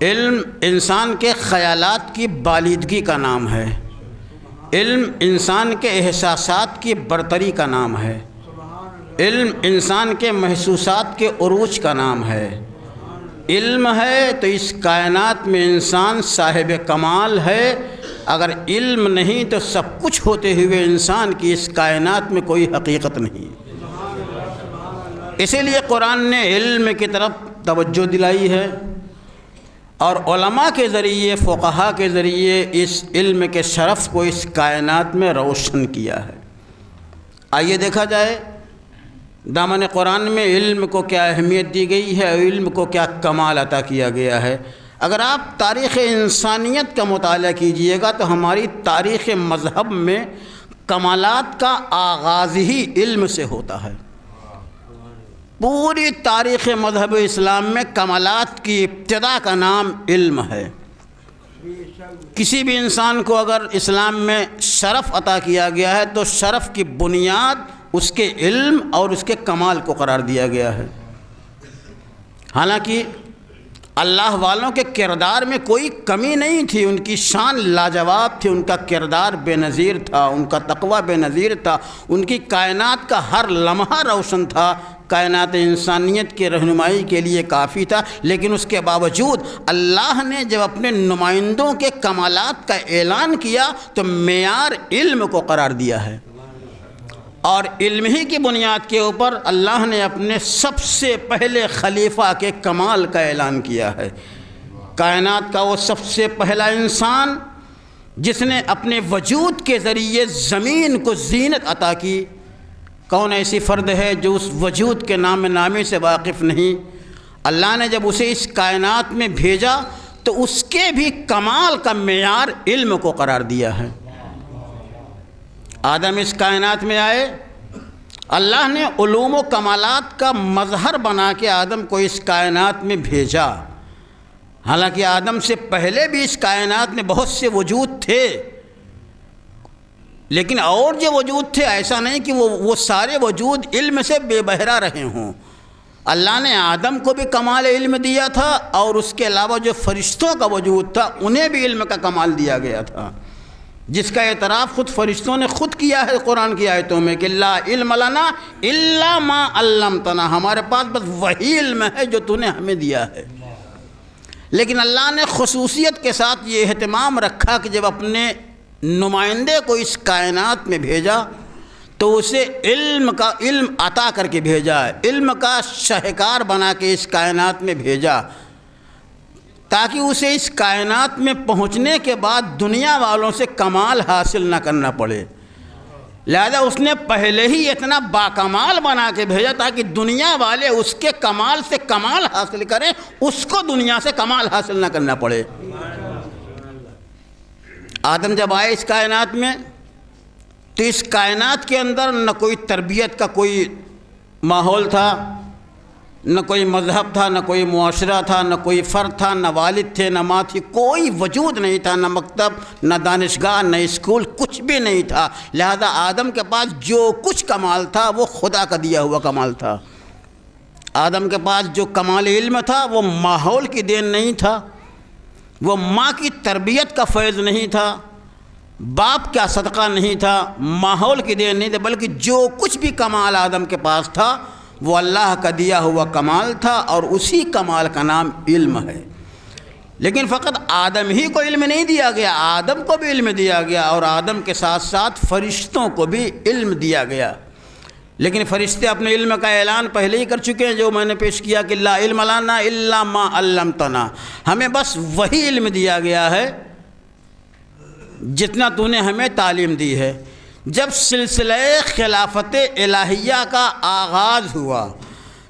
علم انسان کے خیالات کی بالیدگی کا نام ہے، علم انسان کے احساسات کی برتری کا نام ہے، علم انسان کے محسوسات کے عروج کا نام ہے۔ علم ہے تو اس کائنات میں انسان صاحب کمال ہے، اگر علم نہیں تو سب کچھ ہوتے ہوئے انسان کی اس کائنات میں کوئی حقیقت نہیں۔ اسی لیے قرآن نے علم کی طرف توجہ دلائی ہے اور علماء کے ذریعے، فقہا کے ذریعے اس علم کے شرف کو اس کائنات میں روشن کیا ہے۔ آئیے دیکھا جائے دامن قرآن میں علم کو کیا اہمیت دی گئی ہے، علم کو کیا کمال عطا کیا گیا ہے۔ اگر آپ تاریخ انسانیت کا مطالعہ کیجئے گا تو ہماری تاریخ مذہب میں کمالات کا آغاز ہی علم سے ہوتا ہے۔ پوری تاریخ مذہب اسلام میں کمالات کی ابتدا کا نام علم ہے۔ کسی بھی انسان کو اگر اسلام میں شرف عطا کیا گیا ہے تو شرف کی بنیاد اس کے علم اور اس کے کمال کو قرار دیا گیا ہے۔ حالانکہ اللہ والوں کے کردار میں کوئی کمی نہیں تھی، ان کی شان لاجواب تھی، ان کا کردار بے نظیر تھا، ان کا تقوی بے نظیر تھا، ان کی کائنات کا ہر لمحہ روشن تھا، کائنات انسانیت کی رہنمائی کے لیے کافی تھا۔ لیکن اس کے باوجود اللہ نے جب اپنے نمائندوں کے کمالات کا اعلان کیا تو معیار علم کو قرار دیا ہے، اور علم ہی کی بنیاد کے اوپر اللہ نے اپنے سب سے پہلے خلیفہ کے کمال کا اعلان کیا ہے۔ کائنات کا وہ سب سے پہلا انسان جس نے اپنے وجود کے ذریعے زمین کو زینت عطا کی، کون ایسی فرد ہے جو اس وجود کے نام نامی سے واقف نہیں؟ اللہ نے جب اسے اس کائنات میں بھیجا تو اس کے بھی کمال کا معیار علم کو قرار دیا ہے۔ آدم اس کائنات میں آئے، اللہ نے علوم و کمالات کا مظہر بنا کے آدم کو اس کائنات میں بھیجا۔ حالانکہ آدم سے پہلے بھی اس کائنات میں بہت سے وجود تھے، لیکن اور جو وجود تھے ایسا نہیں کہ وہ سارے وجود علم سے بے بہرا رہے ہوں۔ اللہ نے آدم کو بھی کمال علم دیا تھا، اور اس کے علاوہ جو فرشتوں کا وجود تھا انہیں بھی علم کا کمال دیا گیا تھا، جس کا اعتراف خود فرشتوں نے خود کیا ہے قرآن کی آیتوں میں کہ لا علم لنا الا ما علمتنا، ہمارے پاس بس وہی علم ہے جو تو نے ہمیں دیا ہے۔ لیکن اللہ نے خصوصیت کے ساتھ یہ اہتمام رکھا کہ جب اپنے نمائندے کو اس کائنات میں بھیجا تو اسے علم عطا کر کے بھیجا، علم کا شاہکار بنا کے اس کائنات میں بھیجا، تاکہ اسے اس کائنات میں پہنچنے کے بعد دنیا والوں سے کمال حاصل نہ کرنا پڑے۔ لہذا اس نے پہلے ہی اتنا باکمال بنا کے بھیجا تاکہ دنیا والے اس کے کمال سے کمال حاصل کریں، اس کو دنیا سے کمال حاصل نہ کرنا پڑے۔ آدم جب آئے اس کائنات میں تو اس کائنات کے اندر نہ کوئی تربیت کا کوئی ماحول تھا، نہ کوئی مذہب تھا، نہ کوئی معاشرہ تھا، نہ کوئی فرد تھا، نہ والد تھے، نہ ماں تھی، کوئی وجود نہیں تھا، نہ مکتب، نہ دانشگاہ، نہ اسکول، کچھ بھی نہیں تھا۔ لہذا آدم کے پاس جو کچھ کمال تھا وہ خدا کا دیا ہوا کمال تھا۔ آدم کے پاس جو کمال علم تھا وہ ماحول کی دین نہیں تھا، وہ ماں کی تربیت کا فیض نہیں تھا، باپ کا صدقہ نہیں تھا، ماحول کی دین نہیں تھا، بلکہ جو کچھ بھی کمال آدم کے پاس تھا وہ اللہ کا دیا ہوا کمال تھا، اور اسی کمال کا نام علم ہے۔ لیکن فقط آدم ہی کو علم نہیں دیا گیا، آدم کو بھی علم دیا گیا، اور آدم کے ساتھ ساتھ فرشتوں کو بھی علم دیا گیا۔ لیکن فرشتے اپنے علم کا اعلان پہلے ہی کر چکے ہیں، جو میں نے پیش کیا کہ لا علم لنا الا ما علمتنا، ہمیں بس وہی علم دیا گیا ہے جتنا تو نے ہمیں تعلیم دی ہے۔ جب سلسلہ خلافت الہیہ کا آغاز ہوا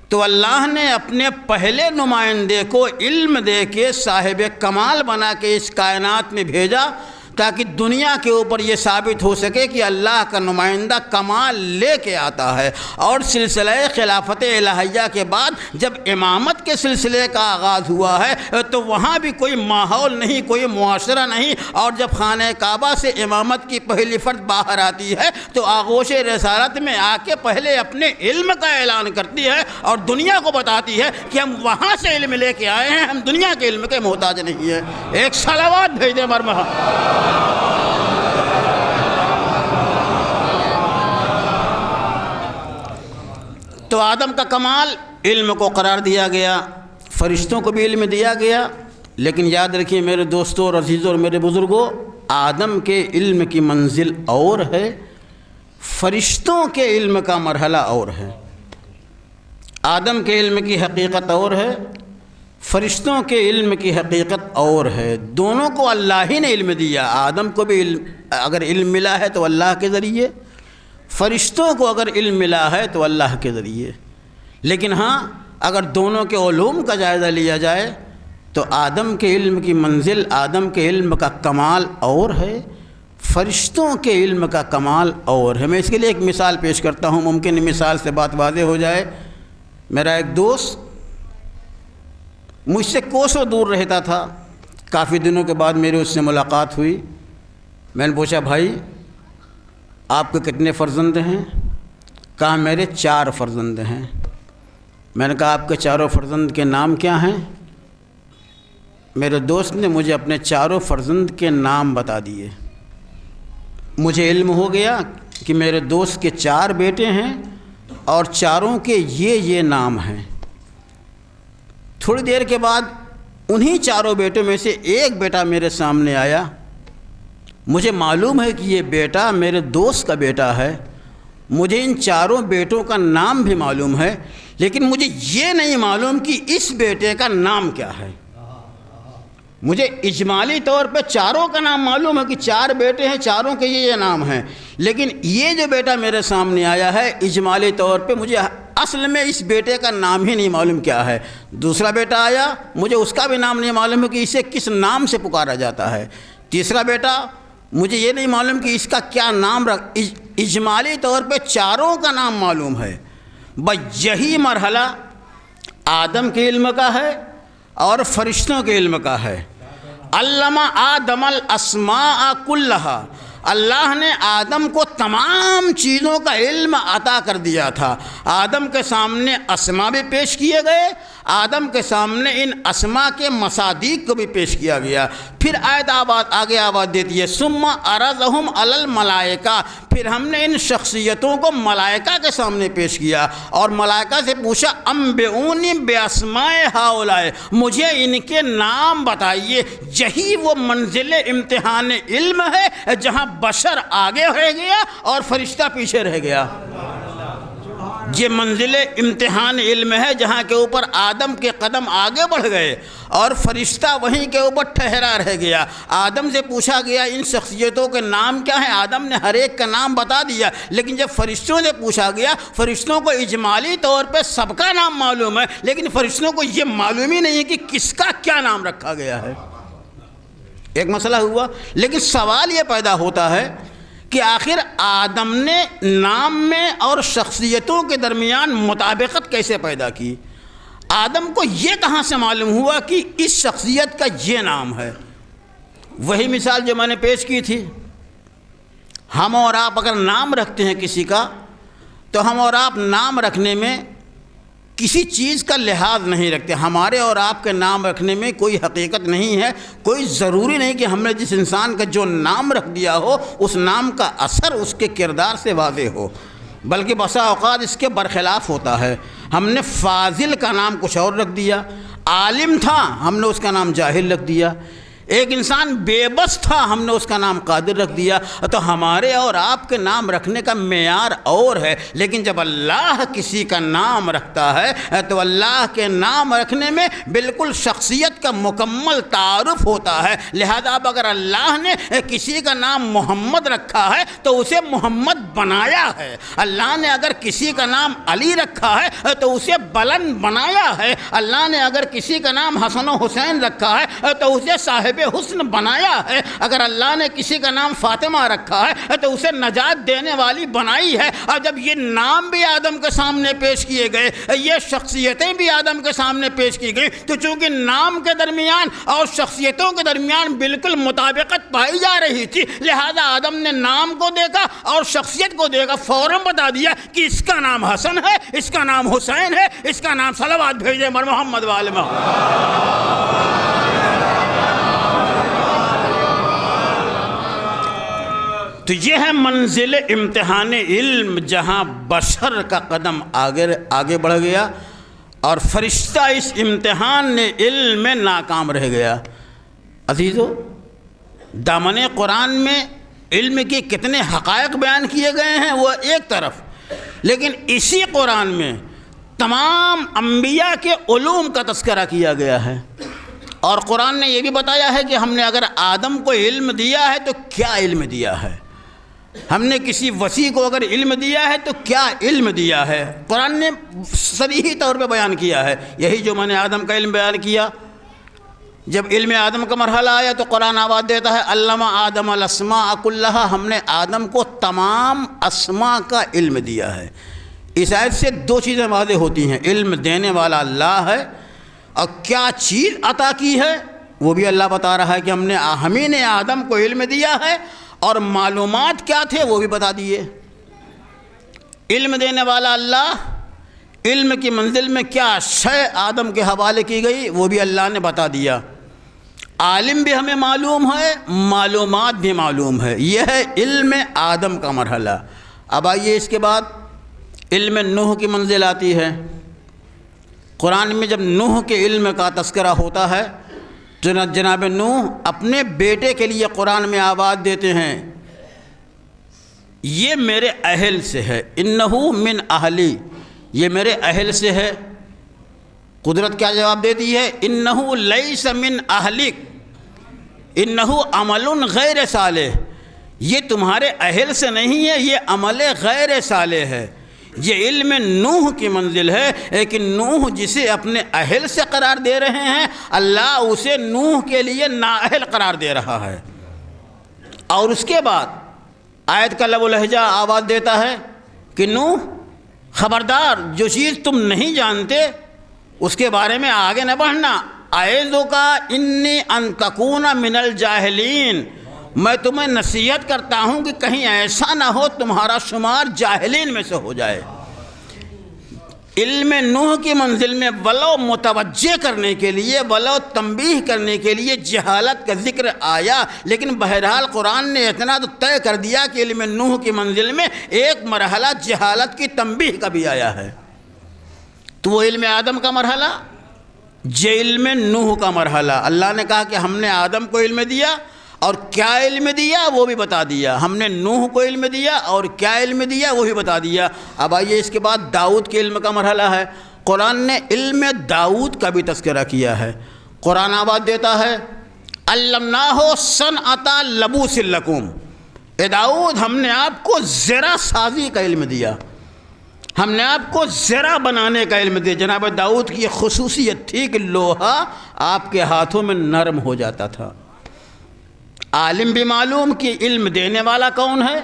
تو اللہ نے اپنے پہلے نمائندے کو علم دے کے صاحب کمال بنا کے اس کائنات میں بھیجا، تاکہ دنیا کے اوپر یہ ثابت ہو سکے کہ اللہ کا نمائندہ کمال لے کے آتا ہے۔ اور سلسلہ خلافت الہیہ کے بعد جب امامت کے سلسلے کا آغاز ہوا ہے تو وہاں بھی کوئی ماحول نہیں، کوئی معاشرہ نہیں، اور جب خانہ کعبہ سے امامت کی پہلی فرد باہر آتی ہے تو آغوش رسالت میں آ کے پہلے اپنے علم کا اعلان کرتی ہے اور دنیا کو بتاتی ہے کہ ہم وہاں سے علم لے کے آئے ہیں، ہم دنیا کے علم کے محتاج نہیں ہیں۔ ایک صلوات بھیج دیں مرحبا۔ تو آدم کا کمال علم کو قرار دیا گیا، فرشتوں کو بھی علم دیا گیا، لیکن یاد رکھیے میرے دوستوں اور عزیزوں اور میرے بزرگوں، آدم کے علم کی منزل اور ہے، فرشتوں کے علم کا مرحلہ اور ہے۔ آدم کے علم کی حقیقت اور ہے، فرشتوں کے علم کی حقیقت اور ہے۔ دونوں کو اللہ ہی نے علم دیا۔ آدم کو بھی اگر علم ملا ہے تو اللہ کے ذریعے، فرشتوں کو اگر علم ملا ہے تو اللہ کے ذریعے۔ لیکن ہاں، اگر دونوں کے علوم کا جائزہ لیا جائے تو آدم کے علم کی منزل، آدم کے علم کا کمال اور ہے، فرشتوں کے علم کا کمال اور ہے۔ میں اس کے لیے ایک مثال پیش کرتا ہوں، ممکن مثال سے بات واضح ہو جائے۔ میرا ایک دوست مجھ سے کوسوں دور رہتا تھا، کافی دنوں کے بعد میری اس سے ملاقات ہوئی۔ میں نے پوچھا، بھائی آپ کے کتنے فرزند ہیں؟ کہا میرے 4 فرزند ہیں۔ میں نے کہا آپ کے 4 فرزند کے نام کیا ہیں؟ میرے دوست نے مجھے اپنے 4 فرزند کے نام بتا دیے۔ مجھے علم ہو گیا کہ میرے دوست کے 4 بیٹے ہیں اور چاروں کے یہ نام ہیں۔ تھوڑی دیر کے بعد انہی 4 بیٹوں میں سے ایک بیٹا میرے سامنے آیا۔ مجھے معلوم ہے کہ یہ بیٹا میرے دوست کا بیٹا ہے، مجھے ان 4 بیٹوں کا نام بھی معلوم ہے، لیکن مجھے یہ نہیں معلوم کہ اس بیٹے کا نام کیا ہے۔ مجھے اجمالی طور پہ 4 کا نام معلوم ہے کہ 4 بیٹے ہیں، 4 کے یہ نام ہیں، لیکن یہ جو بیٹا میرے سامنے آیا ہے اجمالی طور پہ مجھے اصل میں اس بیٹے کا نام ہی نہیں معلوم کیا ہے۔ دوسرا بیٹا آیا، مجھے اس کا بھی نام نہیں معلوم ہے کہ اسے کس نام سے پکارا جاتا ہے۔ تیسرا بیٹا، مجھے یہ نہیں معلوم کہ اس کا کیا نام اجمالی طور پہ 4 کا نام معلوم ہے۔ بس یہی مرحلہ آدم کے علم کا ہے اور فرشتوں کے علم کا ہے۔ علم آدم الاسماء کلھا، اللہ نے آدم کو تمام چیزوں کا علم عطا کر دیا تھا۔ آدم کے سامنے اسماء بھی پیش کیے گئے، آدم کے سامنے ان اسماء کے مصادیق کو بھی پیش کیا گیا۔ پھر آیت آگے آواز دیتی ہے، ثم عرضہم علی الملائکہ، پھر ہم نے ان شخصیتوں کو ملائکہ کے سامنے پیش کیا اور ملائکہ سے پوچھا، انبئونی باسماء ہؤلاء، مجھے ان کے نام بتائیے۔ یہی وہ منزل امتحان علم ہے جہاں بشر آگے رہ گیا اور فرشتہ پیچھے رہ گیا۔ یہ منزل امتحان علم ہے جہاں کے اوپر آدم کے قدم آگے بڑھ گئے اور فرشتہ وہیں کے اوپر ٹھہرا رہ گیا۔ آدم سے پوچھا گیا ان شخصیتوں کے نام کیا ہیں، آدم نے ہر ایک کا نام بتا دیا، لیکن جب فرشتوں سے پوچھا گیا، فرشتوں کو اجمالی طور پہ سب کا نام معلوم ہے، لیکن فرشتوں کو یہ معلوم ہی نہیں ہے کہ کس کا کیا نام رکھا گیا ہے۔ ایک مسئلہ ہوا، لیکن سوال یہ پیدا ہوتا ہے کہ آخر آدم نے نام میں اور شخصیتوں کے درمیان مطابقت کیسے پیدا کی؟ آدم کو یہ کہاں سے معلوم ہوا کہ اس شخصیت کا یہ نام ہے؟ وہی مثال جو میں نے پیش کی تھی، ہم اور آپ اگر نام رکھتے ہیں کسی کا تو ہم اور آپ نام رکھنے میں کسی چیز کا لحاظ نہیں رکھتے۔ ہمارے اور آپ کے نام رکھنے میں کوئی حقیقت نہیں ہے، کوئی ضروری نہیں کہ ہم نے جس انسان کا جو نام رکھ دیا ہو اس نام کا اثر اس کے کردار سے واضح ہو، بلکہ بسا اوقات اس کے برخلاف ہوتا ہے۔ ہم نے فاضل کا نام کچھ اور رکھ دیا، عالم تھا ہم نے اس کا نام جاہل رکھ دیا، ایک انسان بے بس تھا ہم نے اس کا نام قادر رکھ دیا۔ تو ہمارے اور آپ کے نام رکھنے کا معیار اور ہے، لیکن جب اللہ کسی کا نام رکھتا ہے تو اللہ کے نام رکھنے میں بالکل شخصیت کا مکمل تعارف ہوتا ہے۔ لہذا اب اگر اللہ نے کسی کا نام محمد رکھا ہے تو اسے محمد بنایا ہے، اللہ نے اگر کسی کا نام علی رکھا ہے تو اسے بلند بنایا ہے، اللہ نے اگر کسی کا نام حسن و حسین رکھا ہے تو اسے صاحب حسن بنایا ہے، اگر اللہ نے کسی کا نام فاطمہ رکھا ہے تو اسے نجات دینے والی بنائی ہے۔ اور جب یہ نام بھی آدم کے سامنے پیش کیے گئے، یہ شخصیتیں بھی آدم کے سامنے پیش کی گئی، تو چونکہ نام کے درمیان اور شخصیتوں کے درمیان بالکل مطابقت پائی جا رہی تھی، لہذا آدم نے نام کو دیکھا اور شخصیت کو دیکھا، فوراً بتا دیا کہ اس کا نام حسن ہے، اس کا نام حسین ہے، اس کا نام صلوات بھیجے مر محمد وآل محمد۔ تو یہ ہے منزل امتحان علم جہاں بشر کا قدم آگے بڑھ گیا اور فرشتہ اس امتحان علم میں ناکام رہ گیا۔ عزیزو، دامن قرآن میں علم کے کتنے حقائق بیان کیے گئے ہیں وہ ایک طرف، لیکن اسی قرآن میں تمام انبیاء کے علوم کا تذکرہ کیا گیا ہے، اور قرآن نے یہ بھی بتایا ہے کہ ہم نے اگر آدم کو علم دیا ہے تو کیا علم دیا ہے، ہم نے کسی وسیع کو اگر علم دیا ہے تو کیا علم دیا ہے۔ قرآن نے صریحی طور پہ بیان کیا ہے، یہی جو میں نے آدم کا علم بیان کیا۔ جب علم آدم کا مرحلہ آیا تو قرآن آواز دیتا ہے علمہ آدم الاسماء کلھا، ہم نے آدم کو تمام اسماء کا علم دیا ہے۔ اس آیت سے دو چیزیں واضح ہوتی ہیں، علم دینے والا اللہ ہے، اور کیا چیز عطا کی ہے وہ بھی اللہ بتا رہا ہے کہ ہم ہی نے آدم کو علم دیا ہے، اور معلومات کیا تھے وہ بھی بتا دیے۔ علم دینے والا اللہ، علم کی منزل میں کیا شے آدم کے حوالے کی گئی وہ بھی اللہ نے بتا دیا۔ عالم بھی ہمیں معلوم ہے، معلومات بھی معلوم ہے، یہ ہے علم آدم کا مرحلہ۔ اب آئیے اس کے بعد علم نوح کی منزل آتی ہے۔ قرآن میں جب نوح کے علم کا تذکرہ ہوتا ہے تو جناب نوح اپنے بیٹے کے لیے قرآن میں آواز دیتے ہیں، یہ میرے اہل سے ہے، انہو من اہلی، یہ میرے اہل سے ہے۔ قدرت کیا جواب دیتی ہے؟ انہو لیس من اہلک انہو عمل غیر صالح، یہ تمہارے اہل سے نہیں ہے، یہ عمل غیر صالح ہے۔ یہ علم نوح کی منزل ہے، لیکن نوح جسے اپنے اہل سے قرار دے رہے ہیں، اللہ اسے نوح کے لیے نااہل قرار دے رہا ہے۔ اور اس کے بعد آیت کا لب و لہجہ آواز دیتا ہے کہ نوح خبردار، جو چیز تم نہیں جانتے اس کے بارے میں آگے نہ بڑھنا۔ اعظک انی ان تکون من الجاہلین، میں تمہیں نصیحت کرتا ہوں کہ کہیں ایسا نہ ہو تمہارا شمار جاہلین میں سے ہو جائے۔ علم نوح کی منزل میں ولو متوجہ کرنے کے لیے، ولو تنبیہ کرنے کے لیے جہالت کا ذکر آیا، لیکن بہرحال قرآن نے اتنا تو طے کر دیا کہ علم نوح کی منزل میں ایک مرحلہ جہالت کی تنبیہ کا بھی آیا ہے۔ تو وہ علم آدم کا مرحلہ، یہ علم نوح کا مرحلہ، اللہ نے کہا کہ ہم نے آدم کو علم دیا، اور کیا علم دیا وہ بھی بتا دیا۔ ہم نے نوح کو علم دیا اور کیا علم دیا وہ بھی بتا دیا۔ اب آئیے اس کے بعد داؤد کے علم کا مرحلہ ہے۔ قرآن نے علم داؤد کا بھی تذکرہ کیا ہے۔ قرآن آواز دیتا ہے علمناہ صنعۃ لبوس لکم، اے داؤد ہم نے آپ کو زرہ سازی کا علم دیا، ہم نے آپ کو زرہ بنانے کا علم دیا۔ جناب داؤد کی یہ خصوصیت تھی کہ لوہا آپ کے ہاتھوں میں نرم ہو جاتا تھا۔ عالم بھی معلوم کہ علم دینے والا کون ہے،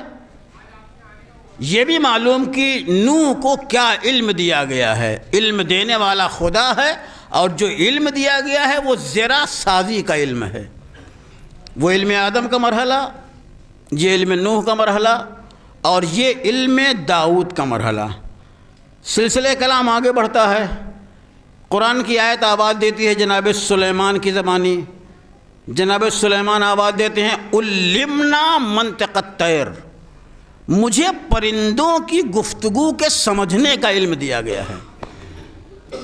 یہ بھی معلوم کہ نوح کو کیا علم دیا گیا ہے۔ علم دینے والا خدا ہے، اور جو علم دیا گیا ہے وہ زرہ سازی کا علم ہے۔ وہ علم آدم کا مرحلہ، یہ علم نوح کا مرحلہ، اور یہ علم داؤد کا مرحلہ۔ سلسلہ کلام آگے بڑھتا ہے۔ قرآن کی آیت آواز دیتی ہے جناب سلیمان کی زبانی۔ جناب سلیمان آواز دیتے ہیں علمنا منطق الطیر، مجھے پرندوں کی گفتگو کے سمجھنے کا علم دیا گیا ہے۔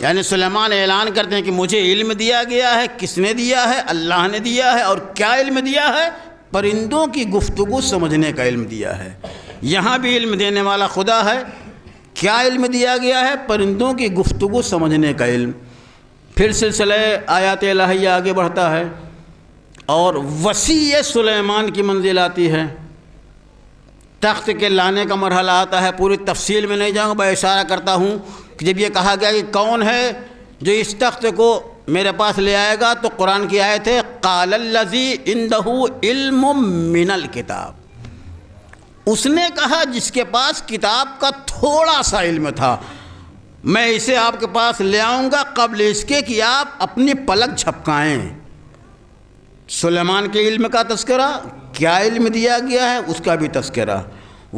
یعنی سلیمان اعلان کرتے ہیں کہ مجھے علم دیا گیا ہے۔ کس نے دیا ہے؟ اللہ نے دیا ہے۔ اور کیا علم دیا ہے؟ پرندوں کی گفتگو سمجھنے کا علم دیا ہے۔ یہاں بھی علم دینے والا خدا ہے۔ کیا علم دیا گیا ہے؟ پرندوں کی گفتگو سمجھنے کا علم۔ پھر سلسلہ آیات الہیہ آگے بڑھتا ہے، اور وسیع سلیمان کی منزل آتی ہے۔ تخت کے لانے کا مرحلہ آتا ہے۔ پوری تفصیل میں نہیں جاؤں گا، میں اشارہ کرتا ہوں کہ جب یہ کہا گیا کہ کون ہے جو اس تخت کو میرے پاس لے آئے گا، تو قرآن کی آیت ہے قال الذی عندہ علم من الکتاب، اس نے کہا جس کے پاس کتاب کا تھوڑا سا علم تھا، میں اسے آپ کے پاس لے آؤں گا قبل اس کے کہ آپ اپنی پلک جھپکائیں۔ سلیمان کے علم کا تذکرہ، کیا علم دیا گیا ہے اس کا بھی تذکرہ،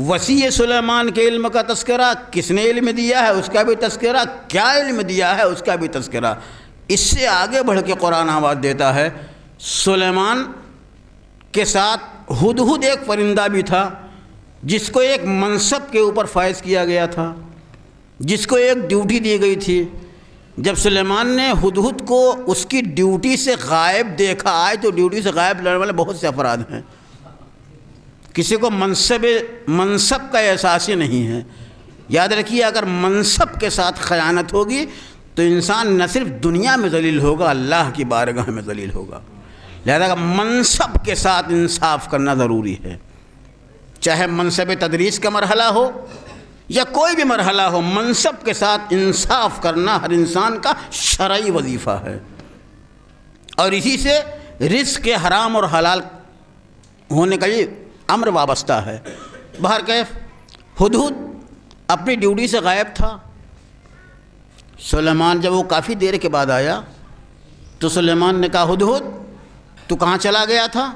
وسیع سلیمان کے علم کا تذکرہ، کس نے علم دیا ہے اس کا بھی تذکرہ، کیا علم دیا ہے اس کا بھی تذکرہ۔ اس سے آگے بڑھ کے قرآن آواز دیتا ہے سلیمان کے ساتھ ہدہد ایک پرندہ بھی تھا، جس کو ایک منصب کے اوپر فائز کیا گیا تھا، جس کو ایک ڈیوٹی دی گئی تھی۔ جب سلیمان نے ہدہد کو اس کی ڈیوٹی سے غائب دیکھا، آئے تو ڈیوٹی سے غائب لڑنے والے بہت سے افراد ہیں، کسی کو منصب کا احساس ہی نہیں ہے، یاد رکھیے اگر منصب کے ساتھ خیانت ہوگی تو انسان نہ صرف دنیا میں ذلیل ہوگا، اللہ کی بارگاہ میں ذلیل ہوگا۔ لہذا منصب کے ساتھ انصاف کرنا ضروری ہے، چاہے منصب تدریس کا مرحلہ ہو یا کوئی بھی مرحلہ ہو، منصب کے ساتھ انصاف کرنا ہر انسان کا شرعی وظیفہ ہے، اور اسی سے رزق کے حرام اور حلال ہونے کا یہ امر وابستہ ہے۔ بہرکیف ہدہد اپنی ڈیوٹی سے غائب تھا۔ سلیمان جب وہ کافی دیر کے بعد آیا تو سلیمان نے کہا ہدہد تو کہاں چلا گیا تھا؟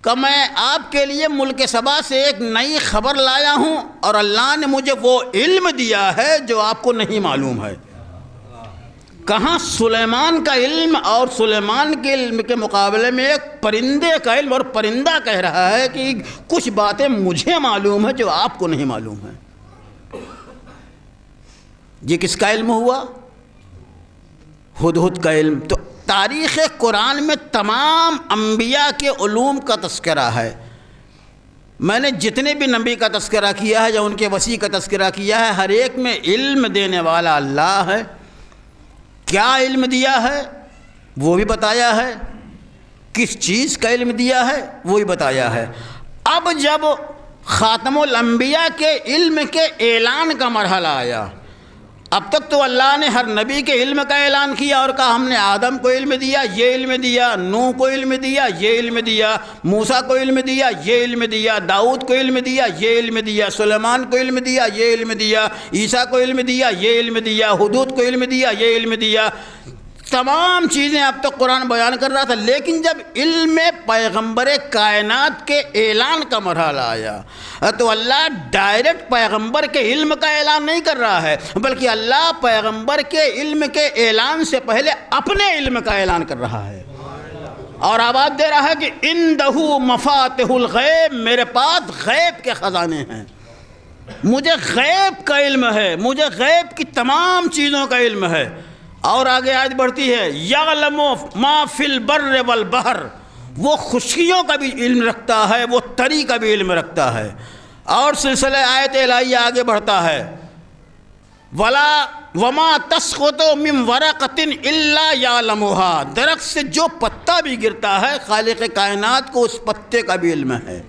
کہ میں آپ کے لیے ملک سبا سے ایک نئی خبر لایا ہوں اور اللہ نے مجھے وہ علم دیا ہے جو آپ کو نہیں معلوم ہے۔ کہاں سلیمان کا علم اور سلیمان کے علم کے مقابلے میں ایک پرندے کا علم، اور پرندہ کہہ رہا ہے کہ کچھ باتیں مجھے معلوم ہے جو آپ کو نہیں معلوم ہے۔ یہ کس کا علم ہوا؟ ہدہد کا علم۔ تو تاریخ قرآن میں تمام انبیاء کے علوم کا تذکرہ ہے۔ میں نے جتنے بھی نبی کا تذکرہ کیا ہے یا ان کے وسیع کا تذکرہ کیا ہے، ہر ایک میں علم دینے والا اللہ ہے۔ کیا علم دیا ہے وہ بھی بتایا ہے، کس چیز کا علم دیا ہے وہ بھی بتایا ہے۔ اب جب خاتم الانبیاء کے علم کے اعلان کا مرحلہ آیا، اب تک تو اللہ نے ہر نبی کے علم کا اعلان کیا اور کہا ہم نے آدم کو علم دیا، یہ علم دیا، نوح کو علم دیا، یہ علم دیا، موسیٰ کو علم دیا، یہ علم دیا، داؤد کو علم دیا، یہ علم دیا، سلیمان کو علم دیا، یہ علم دیا، عیسیٰ کو علم دیا، یہ علم دیا، ہدہد کو علم دیا، یہ علم دیا۔ تمام چیزیں اب تک قرآن بیان کر رہا تھا، لیکن جب علم پیغمبر کائنات کے اعلان کا مرحلہ آیا تو اللہ ڈائریکٹ پیغمبر کے علم کا اعلان نہیں کر رہا ہے، بلکہ اللہ پیغمبر کے علم کے اعلان سے پہلے اپنے علم کا اعلان کر رہا ہے اور آواز دے رہا ہے کہ اندہ مفاتح الغیب، میرے پاس غیب کے خزانے ہیں، مجھے غیب کا علم ہے، مجھے غیب کی تمام چیزوں کا علم ہے۔ اور آگے آیت بڑھتی ہے یعلم ما فی البر والبحر، وہ خشکیوں کا بھی علم رکھتا ہے، وہ تری کا بھی علم رکھتا ہے۔ اور سلسلہ آیت الہیہ آگے بڑھتا ہے وما تسقط من ورقۃ الا یعلمها، درخت سے جو پتا بھی گرتا ہے خالق کائنات کو اس پتے کا بھی علم ہے۔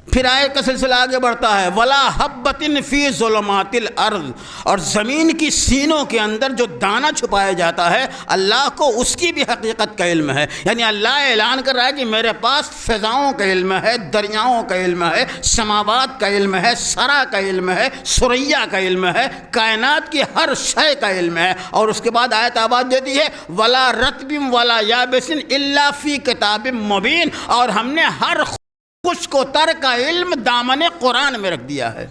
پھر آیت کا سلسلہ آگے بڑھتا ہے ولا حبۃ فی ظلمات الارض، اور زمین کی سینوں کے اندر جو دانہ چھپایا جاتا ہے اللہ کو اس کی بھی حقیقت کا علم ہے۔ یعنی اللہ اعلان کر رہا ہے کہ میرے پاس فضاؤں کا علم ہے، دریاؤں کا علم ہے، سماوات کا علم ہے، سرا کا علم ہے، ثریا کا علم ہے، کائنات کی ہر شے کا علم ہے۔ اور اس کے بعد آیت آواز دیتی ہے ولا رطب ولا یابس الا فی کتاب مبین، اور ہم نے ہر خشک و تر کا علم دامن قرآن میں رکھ دیا ہے۔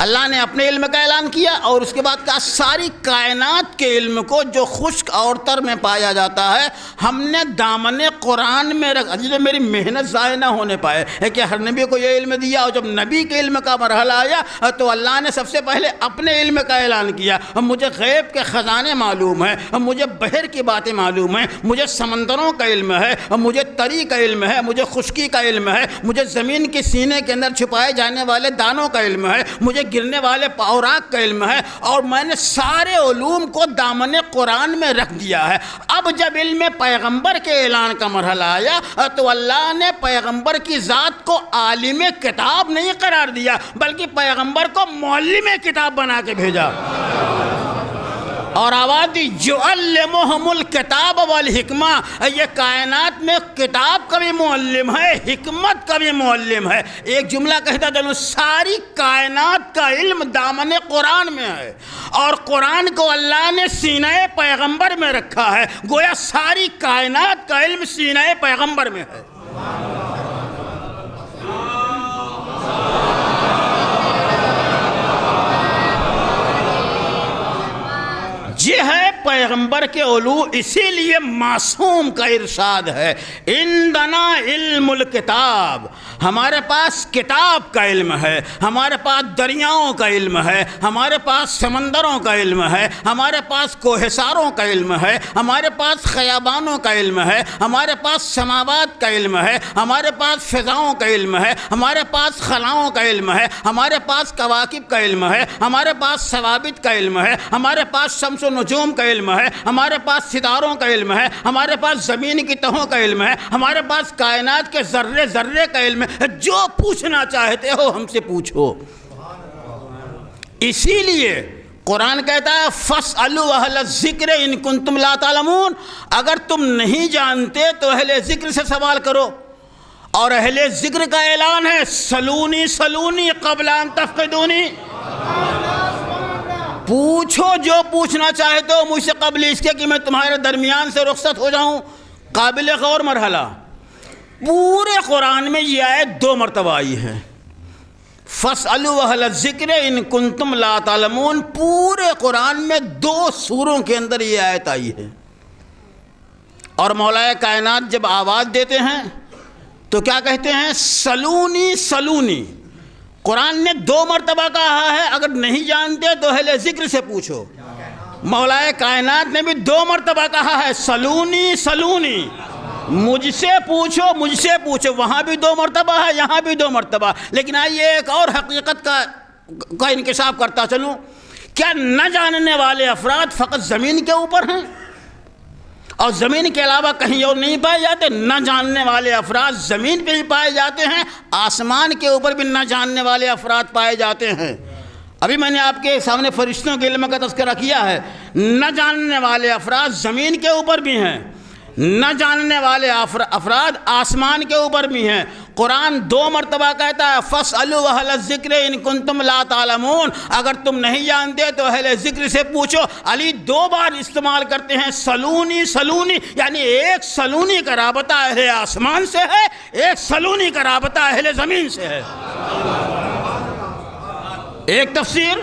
اللہ نے اپنے علم کا اعلان کیا اور اس کے بعد کہا ساری کائنات کے علم کو جو خشک اور تر میں پایا جاتا ہے ہم نے دامن قرآن میں رکھ دیا، میری محنت ضائع نہ ہونے پائے ہے کہ ہر نبی کو یہ علم دیا، اور جب نبی کے علم کا مرحلہ آیا تو اللہ نے سب سے پہلے اپنے علم کا اعلان کیا۔ مجھے غیب کے خزانے معلوم ہیں، مجھے بحر کی باتیں معلوم ہیں، مجھے سمندروں کا علم ہے، مجھے تری کا علم ہے، مجھے خشکی کا علم ہے، مجھے زمین کے سینے کے اندر چھپائے جانے والے دانوں کا علم ہے، مجھے گرنے والے اوراق کا علم ہے، اور میں نے سارے علوم کو دامن قرآن میں رکھ دیا ہے۔ اب جب علم پیغمبر کے اعلان کا مرحلہ آیا تو اللہ نے پیغمبر کی ذات کو عالم کتاب نہیں قرار دیا بلکہ پیغمبر کو معلم کتاب بنا کے بھیجا، اور آواز دی یعلمہم الکتاب والحکمہ، یہ کائنات میں کتاب کا بھی معلم ہے، حکمت کا بھی معلم ہے۔ ایک جملہ کہتا چلوں، ساری کائنات کا علم دامن قرآن میں ہے، اور قرآن کو اللہ نے سینہ پیغمبر میں رکھا ہے، گویا ساری کائنات کا علم سینہ پیغمبر میں ہے۔ یہ ہے پیغمبر کے علو اسی لیے معصوم کا ارشاد ہے عندنا علم الکتاب، ہمارے پاس کتاب کا علم ہے، ہمارے پاس دریاؤں کا علم ہے، ہمارے پاس سمندروں کا علم ہے، ہمارے پاس کوہساروں کا علم ہے، ہمارے پاس خیابانوں کا علم ہے، ہمارے پاس سماوات کا علم ہے، ہمارے پاس فضاؤں کا علم ہے، ہمارے پاس خلاؤں کا علم ہے، ہمارے پاس کواکب کا علم ہے، ہمارے پاس ثوابت کا علم ہے، ہمارے پاس شمس و نجوم کا علم ہے، ہمارے پاس ستاروں کا علم ہے، ہمارے پاس زمین کی تہوں کا علم ہے، ہمارے پاس کائنات کے ذرے ذرے کا علم ہے۔ جو پوچھنا چاہتے ہو ہم سے پوچھو۔ اسی لیے قرآن کہتا ہے فَاسْأَلُوا أَهْلَ الذِّكْرِ إِن كُنتُمْ لَا تَعْلَمُونَ، اگر تم نہیں جانتے تو اہل ذکر سے سوال کرو۔ اور اہل ذکر کا اعلان ہے سلونی سلونی قبل ان تفقدونی، پوچھو جو پوچھنا چاہتے ہو مجھ سے قبل اس کے کہ میں تمہارے درمیان سے رخصت ہو جاؤں۔ قابل غور مرحلہ، پورے قرآن میں یہ آیت 2 مرتبہ آئی ہے۔ فَاسْأَلُوا أَهْلَ الذِّكْرِ إِن كُنتُمْ لَا تَعْلَمُونَ، پورے قرآن میں 2 سوروں کے اندر یہ آیت آئی ہے۔ اور مولا کائنات جب آواز دیتے ہیں تو کیا کہتے ہیں؟ سلونی سلونی۔ قرآن نے 2 مرتبہ کہا ہے اگر نہیں جانتے تو اہل ذکر سے پوچھو۔ مولا کائنات نے بھی 2 مرتبہ کہا ہے سلونی سلونی، مجھ سے پوچھو مجھ سے پوچھو۔ وہاں بھی 2 مرتبہ ہے، یہاں بھی 2 مرتبہ۔ لیکن آئیے ایک اور حقیقت کا انکشاف کرتا چلوں، کیا نہ جاننے والے افراد فقط زمین کے اوپر ہیں اور زمین کے علاوہ کہیں اور نہیں پائے جاتے؟ نہ جاننے والے افراد زمین پہ بھی پائے جاتے ہیں، آسمان کے اوپر بھی نہ جاننے والے افراد پائے جاتے ہیں۔ ابھی میں نے آپ کے سامنے فرشتوں کے علم کا تذکرہ کیا ہے، نہ جاننے والے افراد زمین کے اوپر بھی ہیں، نہ جاننے والے افراد آسمان کے اوپر بھی ہیں۔ قرآن 2 مرتبہ کہتا ہے فَاسْأَلُوا أَهْلَ الذِّكْرِ إِن كُنتُمْ لَا تَعْلَمُونَ، اگر تم نہیں جانتے تو اہل ذکر سے پوچھو۔ علی 2 بار استعمال کرتے ہیں سلونی سلونی، یعنی ایک سلونی کا رابطہ اہل آسمان سے ہے، ایک سلونی کا رابطہ اہل زمین سے ہے۔ ایک تفسیر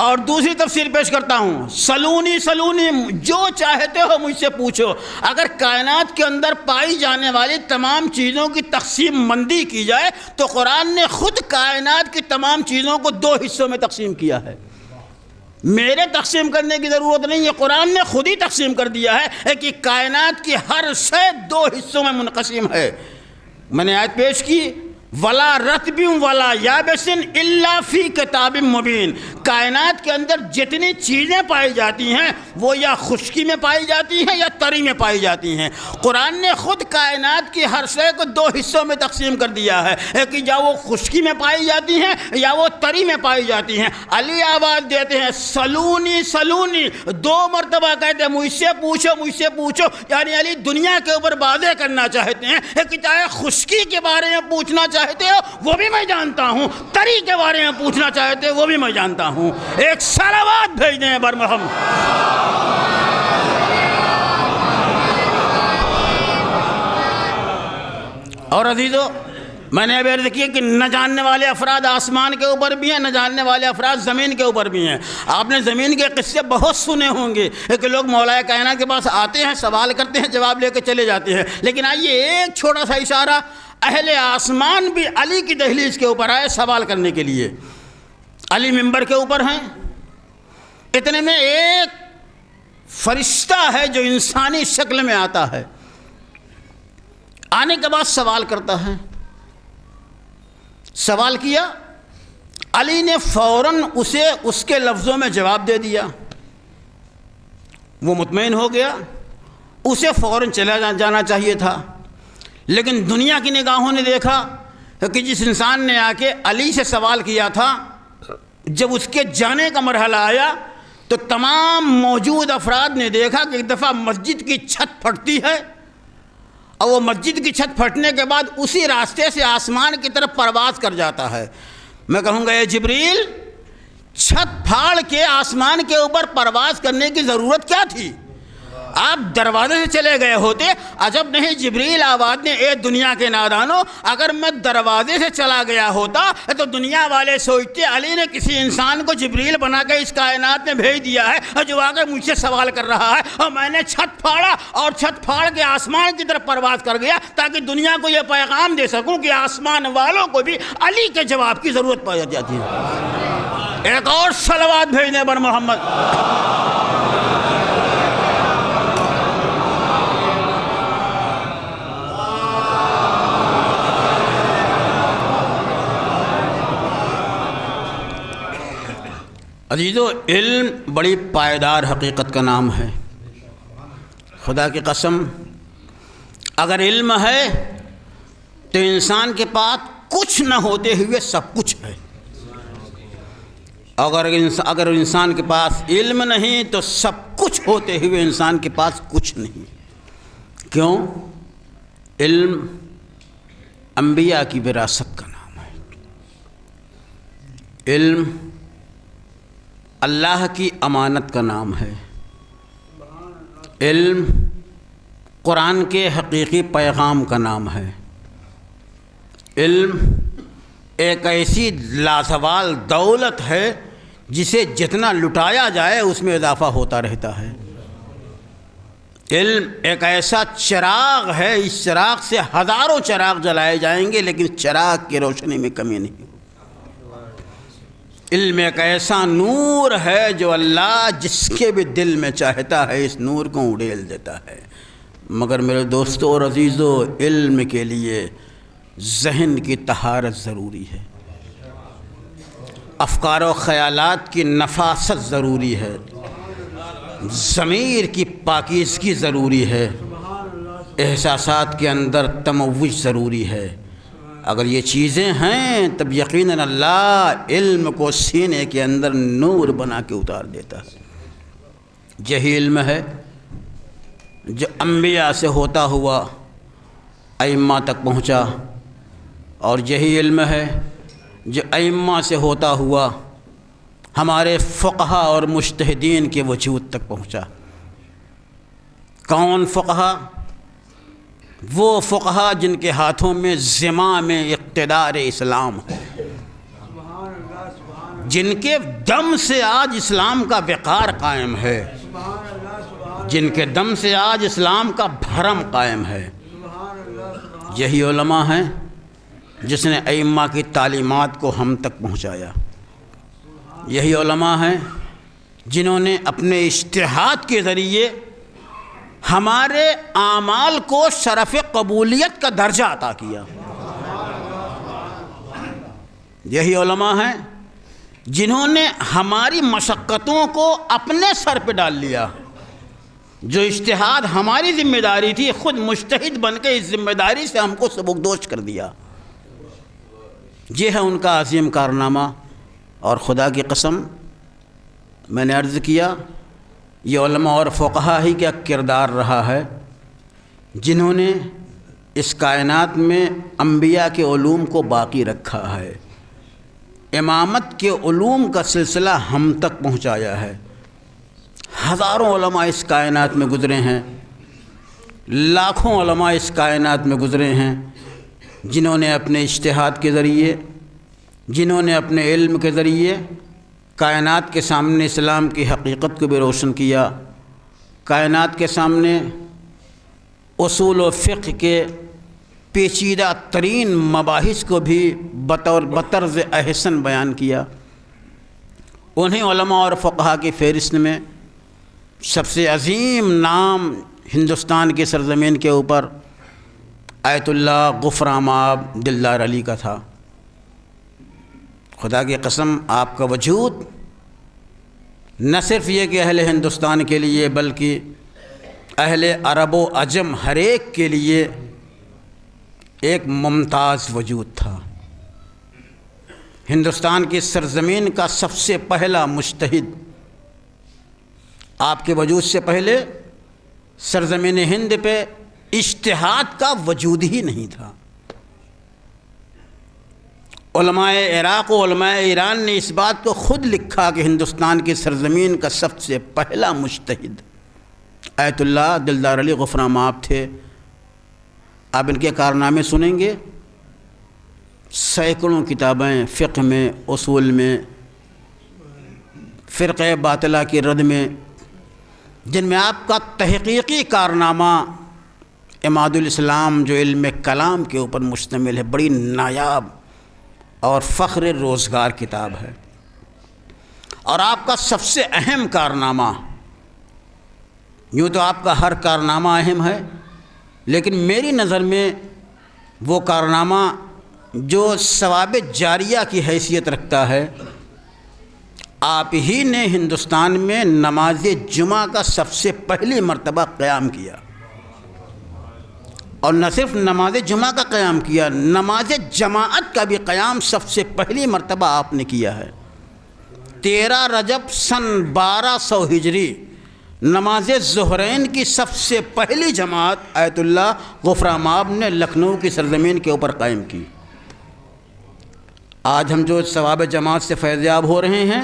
اور دوسری تفسیر پیش کرتا ہوں، سلونی سلونی، جو چاہتے ہو مجھ سے پوچھو۔ اگر کائنات کے اندر پائی جانے والی تمام چیزوں کی تقسیم بندی کی جائے تو قرآن نے خود کائنات کی تمام چیزوں کو 2 حصوں میں تقسیم کیا ہے۔ میرے تقسیم کرنے کی ضرورت نہیں ہے، قرآن نے خود ہی تقسیم کر دیا ہے کہ کائنات کی ہر شے 2 حصوں میں منقسم ہے۔ میں نے آیت پیش کی ولا رطب ولا یابس الا فی کتاب مبین، کائنات کے اندر جتنی چیزیں پائی جاتی ہیں وہ یا خشکی میں پائی جاتی ہیں یا تری میں پائی جاتی ہیں۔ قرآن نے خود کائنات کی ہر شے کو 2 حصوں میں تقسیم کر دیا ہے کہ یا وہ خشکی میں پائی جاتی ہیں یا وہ تری میں پائی جاتی ہیں۔ علی آواز دیتے ہیں سلونی سلونی، 2 مرتبہ کہتے ہیں مجھ سے پوچھو مجھ سے پوچھو، یعنی علی دنیا کے اوپر واضح کرنا چاہتے ہیں کہ چاہے خشکی کے بارے میں پوچھنا چاہتے ہو وہ بھی میں جانتا ہوں، تری کے بارے میں پوچھنا چاہتے ہو وہ بھی میں جانتا ہوں۔ ایک صلوات بھیج دیں بر محمد۔ اور عزیزو، میں نے ابھی عرض کیا کہ نہ جاننے والے افراد آسمان کے اوپر بھی ہیں، نہ جاننے والے افراد زمین کے اوپر بھی ہیں۔ آپ نے زمین کے قصے بہت سنے ہوں گے کہ لوگ مولا کائنات کے پاس آتے ہیں، سوال کرتے ہیں، جواب لے کے چلے جاتے ہیں۔ لیکن آئیے ایک چھوٹا سا اشارہ، اہل آسمان بھی علی کی دہلیز کے اوپر آئے سوال کرنے کے لیے۔ علی منبر کے اوپر ہیں، اتنے میں ایک فرشتہ ہے جو انسانی شکل میں آتا ہے، آنے کے بعد سوال کرتا ہے۔ سوال کیا، علی نے فوراً اسے اس کے لفظوں میں جواب دے دیا، وہ مطمئن ہو گیا، اسے فوراً چلا جانا چاہیے تھا۔ لیکن دنیا کی نگاہوں نے دیکھا کہ جس انسان نے آ کے علی سے سوال کیا تھا، جب اس کے جانے کا مرحلہ آیا تو تمام موجود افراد نے دیکھا کہ ایک دفعہ مسجد کی چھت پھٹتی ہے اور وہ مسجد کی چھت پھٹنے کے بعد اسی راستے سے آسمان کی طرف پرواز کر جاتا ہے۔ میں کہوں گا اے جبریل، چھت پھاڑ کے آسمان کے اوپر پرواز کرنے کی ضرورت کیا تھی؟ آپ دروازے سے چلے گئے ہوتے، عجب نہیں جبریل آواز نے اے دنیا کے نادانو، اگر میں دروازے سے چلا گیا ہوتا تو دنیا والے سوچتے علی نے کسی انسان کو جبریل بنا کے اس کائنات میں بھیج دیا ہے اور جو آگے مجھ سے سوال کر رہا ہے، اور میں نے چھت پھاڑا اور چھت پھاڑ کے آسمان کی طرف پرواز کر گیا تاکہ دنیا کو یہ پیغام دے سکوں کہ آسمان والوں کو بھی علی کے جواب کی ضرورت پڑ جاتی ہے۔ ایک اور صلوات بھیجنے پر محمد۔ عزیزو، علم بڑی پائیدار حقیقت کا نام ہے۔ خدا کی قسم، اگر علم ہے تو انسان کے پاس کچھ نہ ہوتے ہوئے سب کچھ ہے۔ اگر انسان کے پاس علم نہیں تو سب کچھ ہوتے ہوئے انسان کے پاس کچھ نہیں۔ کیوں؟ علم انبیاء کی وراثت کا نام ہے۔ علم اللہ کی امانت کا نام ہے۔ علم قرآن کے حقیقی پیغام کا نام ہے۔ علم ایک ایسی لازوال دولت ہے جسے جتنا لٹایا جائے اس میں اضافہ ہوتا رہتا ہے۔ علم ایک ایسا چراغ ہے، اس چراغ سے ہزاروں چراغ جلائے جائیں گے لیکن چراغ کی روشنی میں کمی نہیں ہوگی۔ علم ایک ایسا نور ہے جو اللہ جس کے بھی دل میں چاہتا ہے اس نور کو اڑیل دیتا ہے۔ مگر میرے دوستو اور عزیزو، علم کے لیے ذہن کی طہارت ضروری ہے، افکار و خیالات کی نفاست ضروری ہے، ضمیر کی پاکیزگی ضروری ہے، احساسات کے اندر تموج ضروری ہے۔ اگر یہ چیزیں ہیں تب یقیناً اللہ علم کو سینے کے اندر نور بنا کے اتار دیتا ہے۔ یہی علم ہے جو انبیاء سے ہوتا ہوا ائمہ تک پہنچا، اور یہی علم ہے جو ائمہ سے ہوتا ہوا ہمارے فقہا اور مجتہدین کے وجود تک پہنچا۔ کون فقہا؟ وہ فقہا جن کے ہاتھوں میں زمام اقتدار اسلام ہے، جن کے دم سے آج اسلام کا وقار قائم ہے، جن کے دم سے آج اسلام کا بھرم قائم ہے۔ یہی علماء ہیں جس نے ائمہ کی تعلیمات کو ہم تک پہنچایا۔ یہی علماء ہیں جنہوں نے اپنے اجتہاد کے ذریعے ہمارے اعمال کو شرف قبولیت کا درجہ عطا کیا۔ یہی علماء ہیں جنہوں نے ہماری مشقتوں کو اپنے سر پہ ڈال لیا۔ جو اجتہاد ہماری ذمہ داری تھی، خود مجتہد بن کے اس ذمہ داری سے ہم کو سبکدوش کر دیا۔ یہ ہے ان کا عظیم کارنامہ، اور خدا کی قسم میں نے عرض کیا یہ علماء اور فقہا ہی کا کردار رہا ہے جنہوں نے اس کائنات میں انبیاء کے علوم کو باقی رکھا ہے، امامت کے علوم کا سلسلہ ہم تک پہنچایا ہے۔ ہزاروں علماء اس کائنات میں گزرے ہیں، لاکھوں علماء اس کائنات میں گزرے ہیں جنہوں نے اپنے اجتہاد کے ذریعے، جنہوں نے اپنے علم کے ذریعے کائنات کے سامنے اسلام کی حقیقت کو بھی روشن کیا، کائنات کے سامنے اصول و فقہ کے پیچیدہ ترین مباحث کو بھی بطرز احسن بیان کیا۔ انہیں علماء اور فقہا کی فہرست میں سب سے عظیم نام ہندوستان کی سرزمین کے اوپر آیت اللہ غفران مآب دلدار علی کا تھا۔ خدا کی قسم آپ کا وجود نہ صرف یہ کہ اہل ہندوستان کے لیے بلکہ اہل عرب و عجم ہر ایک کے لیے ایک ممتاز وجود تھا۔ ہندوستان کی سرزمین کا سب سے پہلا مجتہد، آپ کے وجود سے پہلے سرزمین ہند پہ اجتہاد کا وجود ہی نہیں تھا۔ علماء عراق و علماء ایران نے اس بات کو خود لکھا کہ ہندوستان کی سرزمین کا سب سے پہلا مجتہد آیت اللہ دلدار علی غفران مآب تھے. آپ ان کے کارنامے سنیں گے. سینکڑوں کتابیں فقہ میں، اصول میں، فرقہ باطلہ کی رد میں، جن میں آپ کا تحقیقی کارنامہ عماد الاسلام جو علم کلام کے اوپر مشتمل ہے، بڑی نایاب اور فخر روزگار کتاب ہے. اور آپ کا سب سے اہم کارنامہ، یوں تو آپ کا ہر کارنامہ اہم ہے، لیکن میری نظر میں وہ کارنامہ جو ثواب جاریہ کی حیثیت رکھتا ہے، آپ ہی نے ہندوستان میں نماز جمعہ کا سب سے پہلی مرتبہ قیام کیا. اور نہ صرف نماز جمعہ کا قیام کیا، نماز جماعت کا بھی قیام سب سے پہلی مرتبہ آپ نے کیا ہے. 13 رجب سن 1200 ہجری نماز ظہرین کی سب سے پہلی جماعت آیت اللہ غفران مآب نے لکھنؤ کی سرزمین کے اوپر قائم کی. آج ہم جو ثواب جماعت سے فیض یاب ہو رہے ہیں،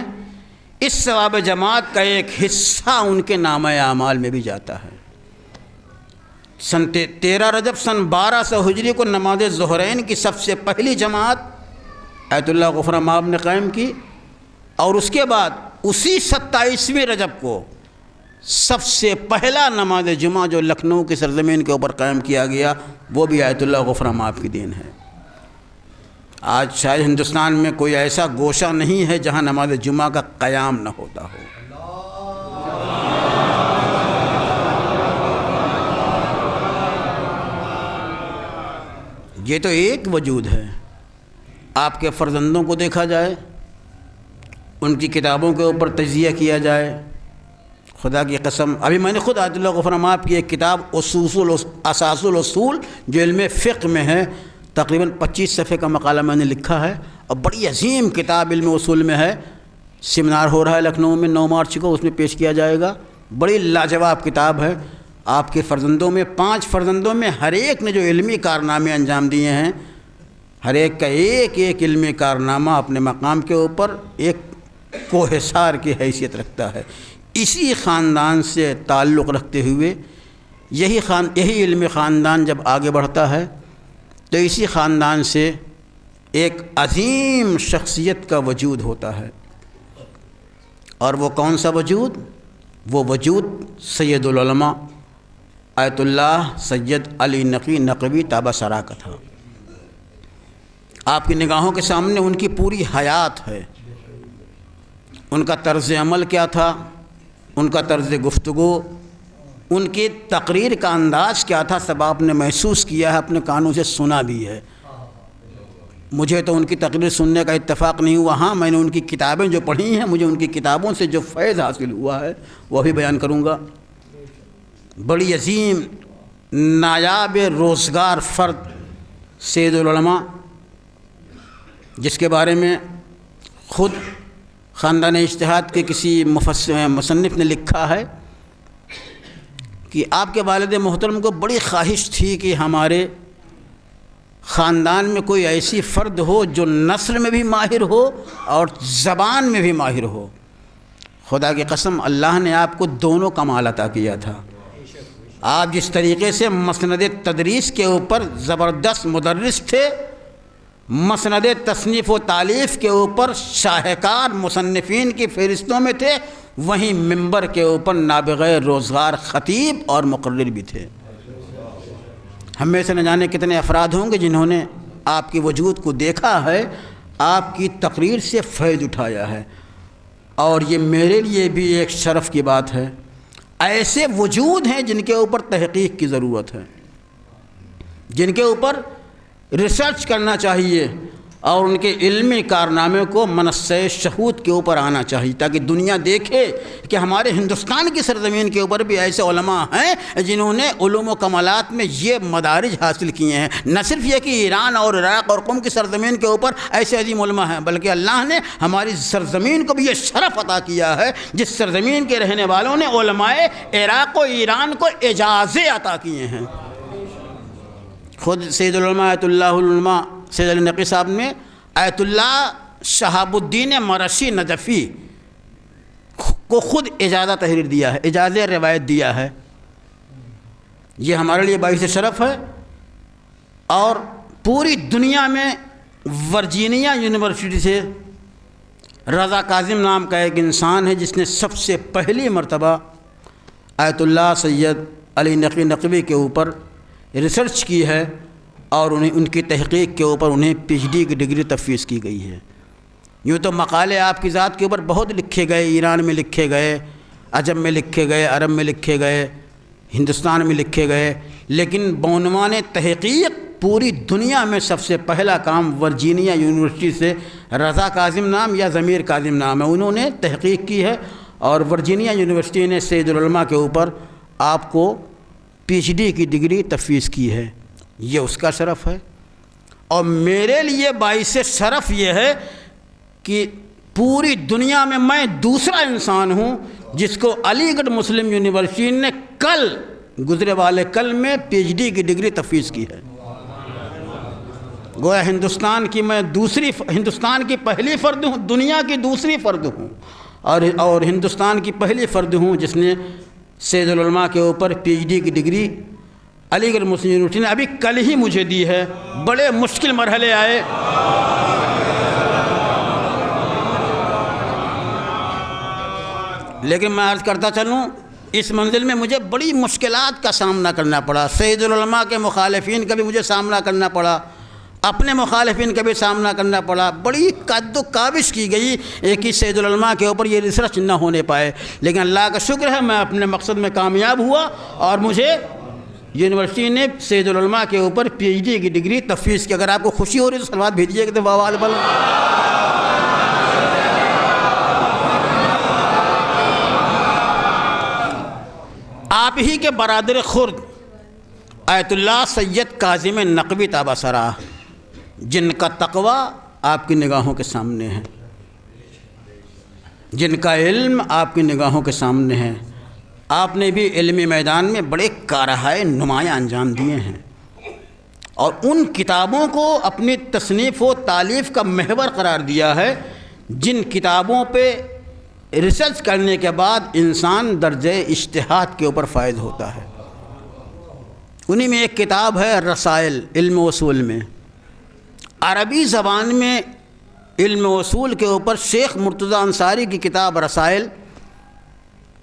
اس ثواب جماعت کا ایک حصہ ان کے نامہ اعمال میں بھی جاتا ہے. سن 13 رجب سن 1200 ہجری کو نماز ظہرین کی سب سے پہلی جماعت آیت اللہ غفران مآب نے قائم کی، اور اس کے بعد اسی 27ویں رجب کو سب سے پہلا نماز جمعہ جو لکھنؤ کی سرزمین کے اوپر قائم کیا گیا، وہ بھی آیت اللہ غفران مآب کی دین ہے. آج شاید ہندوستان میں کوئی ایسا گوشہ نہیں ہے جہاں نماز جمعہ کا قیام نہ ہوتا ہو. یہ تو ایک وجود ہے. آپ کے فرزندوں کو دیکھا جائے، ان کی کتابوں کے اوپر تجزیہ کیا جائے، خدا کی قسم ابھی میں نے خود آیت اللہ غفران مآب کی ایک کتاب اساس الاصول جو علم فقہ میں ہے، تقریباً 25 صفحے کا مقالہ میں نے لکھا ہے، اور بڑی عظیم کتاب علم اصول میں ہے. سیمینار ہو رہا ہے لکھنؤ میں 9 مارچ کو، اس میں پیش کیا جائے گا. بڑی لاجواب کتاب ہے. آپ کے فرزندوں میں 5 فرزندوں میں ہر ایک نے جو علمی کارنامے انجام دیے ہیں، ہر ایک کا ایک ایک علمی کارنامہ اپنے مقام کے اوپر ایک کوہسار کی حیثیت رکھتا ہے. اسی خاندان سے تعلق رکھتے ہوئے یہی علمی خاندان جب آگے بڑھتا ہے تو اسی خاندان سے ایک عظیم شخصیت کا وجود ہوتا ہے. اور وہ کون سا وجود؟ وہ وجود سید العلماء آیت اللہ سید علی نقی نقوی تابہ سرا کا تھا. آپ کی نگاہوں کے سامنے ان کی پوری حیات ہے. ان کا طرز عمل کیا تھا، ان کا طرز گفتگو، ان کی تقریر کا انداز کیا تھا، سب آپ نے محسوس کیا ہے، اپنے کانوں سے سنا بھی ہے. مجھے تو ان کی تقریر سننے کا اتفاق نہیں ہوا، ہاں میں نے ان کی کتابیں جو پڑھی ہیں، مجھے ان کی کتابوں سے جو فیض حاصل ہوا ہے وہ بھی بیان کروں گا. بڑی عظیم نایاب روزگار فرد سید العلماء، جس کے بارے میں خود خاندان اجتہاد کے کسی مصنف نے لکھا ہے کہ آپ کے والد محترم کو بڑی خواہش تھی کہ ہمارے خاندان میں کوئی ایسی فرد ہو جو نثر میں بھی ماہر ہو اور زبان میں بھی ماہر ہو. خدا کی قسم اللہ نے آپ کو دونوں کمال عطا کیا تھا. آپ جس طریقے سے مسند تدریس کے اوپر زبردست مدرس تھے، مسند تصنیف و تالیف کے اوپر شاہکار مصنفین کی فہرستوں میں تھے، وہیں منبر کے اوپر نابغہ روزگار خطیب اور مقرر بھی تھے. ہم میں سے نہ جانے کتنے افراد ہوں گے جنہوں نے آپ کے وجود کو دیکھا ہے، آپ کی تقریر سے فیض اٹھایا ہے. اور یہ میرے لیے بھی ایک شرف کی بات ہے. ایسے وجود ہیں جن کے اوپر تحقیق کی ضرورت ہے، جن کے اوپر ریسرچ کرنا چاہیے، اور ان کے علمی کارنامے کو منصہ شہود کے اوپر آنا چاہیے، تاکہ دنیا دیکھے کہ ہمارے ہندوستان کی سرزمین کے اوپر بھی ایسے علماء ہیں جنہوں نے علوم و کمالات میں یہ مدارج حاصل کیے ہیں. نہ صرف یہ کہ ایران اور عراق اور قم کی سرزمین کے اوپر ایسے عظیم علماء ہیں، بلکہ اللہ نے ہماری سرزمین کو بھی یہ شرف عطا کیا ہے جس سرزمین کے رہنے والوں نے علماء عراق و ایران کو اجازے عطا کیے ہیں. خود سید العلماء آیت اللہ العلماء سید علی نقی صاحب نے آیت اللہ شہاب الدین مرشی نجفی کو خود اجازہ تحریر دیا ہے، اجازہ روایت دیا ہے. یہ ہمارے لیے باعث شرف ہے۔ اور پوری دنیا میں ورجینیا یونیورسٹی سے رضا کاظم نام کا ایک انسان ہے جس نے سب سے پہلی مرتبہ آیت اللہ سید علی نقوی نقوی کے اوپر ریسرچ کی ہے، اور ان کی تحقیق کے اوپر انہیں پی ایچ ڈی کی ڈگری تفویض کی گئی ہے۔ یوں تو مقالے آپ کی ذات کے اوپر بہت لکھے گئے، ایران میں لکھے گئے، عجم میں لکھے گئے، عرب میں لکھے گئے، ہندوستان میں لکھے گئے، لیکن بعنوان تحقیق پوری دنیا میں سب سے پہلا کام ورجینیا یونیورسٹی سے رضا کاظم نام یا ضمیر کاظم نام ہے، انہوں نے تحقیق کی ہے، اور ورجینیا یونیورسٹی نے سید العلماء کے اوپر آپ کو پی ایچ ڈی کی ڈگری تفویض کی ہے۔ یہ اس کا شرف ہے، اور میرے لیے باعث شرف یہ ہے کہ پوری دنیا میں دوسرا انسان ہوں جس کو علی گڑھ مسلم یونیورسٹی نے گزرے والے کل میں پی ایچ ڈی کی ڈگری تفویض کی ہے۔ گویا ہندوستان کی پہلی فرد ہوں، دنیا کی دوسری فرد ہوں، اور ہندوستان کی پہلی فرد ہوں جس نے سید العلماء کے اوپر پی ایچ ڈی کی ڈگری علی گڑھ مسلم یونیورسٹی نے ابھی کل ہی مجھے دی ہے۔ بڑے مشکل مرحلے آئے، لیکن میں عرض کرتا چلوں اس منزل میں مجھے بڑی مشکلات کا سامنا کرنا پڑا۔ سید العلماء کے مخالفین کا بھی مجھے سامنا کرنا پڑا، اپنے مخالفین کا بھی سامنا کرنا پڑا، بڑی قد و کاوش کی گئی کہ سید العلماء کے اوپر یہ ریسرچ نہ ہونے پائے، لیکن اللہ کا شکر ہے میں اپنے مقصد میں کامیاب ہوا، اور مجھے یونیورسٹی نے سید العلماء کے اوپر پی ایچ ڈی کی ڈگری تفویض کی۔ اگر آپ کو خوشی ہو رہی ہے تو سلوات بھیجیے کہ آپ ہی کے برادر خرد آیت اللہ سید کاظم نقوی تابہ سرا، جن کا تقوی آپ کی نگاہوں کے سامنے ہے، جن کا علم آپ کی نگاہوں کے سامنے ہے، آپ نے بھی علمی میدان میں بڑے کارہائے نمایاں انجام دیے ہیں، اور ان کتابوں کو اپنی تصنیف و تالیف کا محور قرار دیا ہے جن کتابوں پہ ریسرچ کرنے کے بعد انسان درجہ اجتہاد کے اوپر فائز ہوتا ہے۔ انہی میں ایک کتاب ہے رسائل، علم و اصول میں، عربی زبان میں علم و اصول کے اوپر شیخ مرتضیٰ انصاری کی کتاب رسائل،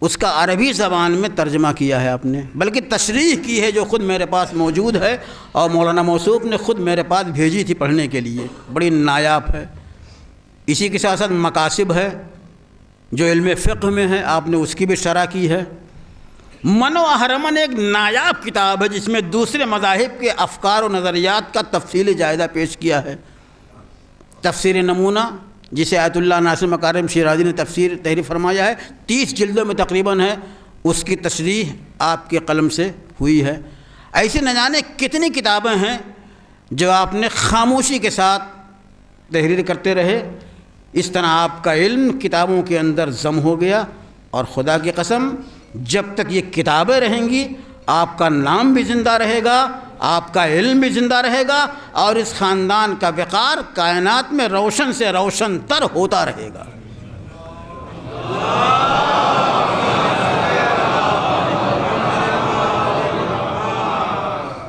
اس کا عربی زبان میں ترجمہ کیا ہے آپ نے، بلکہ تشریح کی ہے جو خود میرے پاس موجود ہے، اور مولانا موصوف نے خود میرے پاس بھیجی تھی پڑھنے کے لیے، بڑی نایاب ہے۔ اسی کے ساتھ ساتھ مقاصد ہے جو علم فقہ میں ہے، آپ نے اس کی بھی شرح کی ہے۔ منو احرمن ایک نایاب کتاب ہے جس میں دوسرے مذاہب کے افکار و نظریات کا تفصیلی جائزہ پیش کیا ہے۔ تفسیر نمونہ جسے آیت اللہ ناصر مکارم شیرازی نے تحریر فرمایا ہے، 30 جلدوں میں تقریباً ہے، اس کی تشریح آپ کے قلم سے ہوئی ہے۔ ایسے نہ جانے کتنی کتابیں ہیں جو آپ نے خاموشی کے ساتھ تحریر کرتے رہے، اس طرح آپ کا علم کتابوں کے اندر ضم ہو گیا، اور خدا کی قسم جب تک یہ کتابیں رہیں گی آپ کا نام بھی زندہ رہے گا، آپ کا علم بھی زندہ رہے گا، اور اس خاندان کا وقار کائنات میں روشن سے روشن تر ہوتا رہے گا۔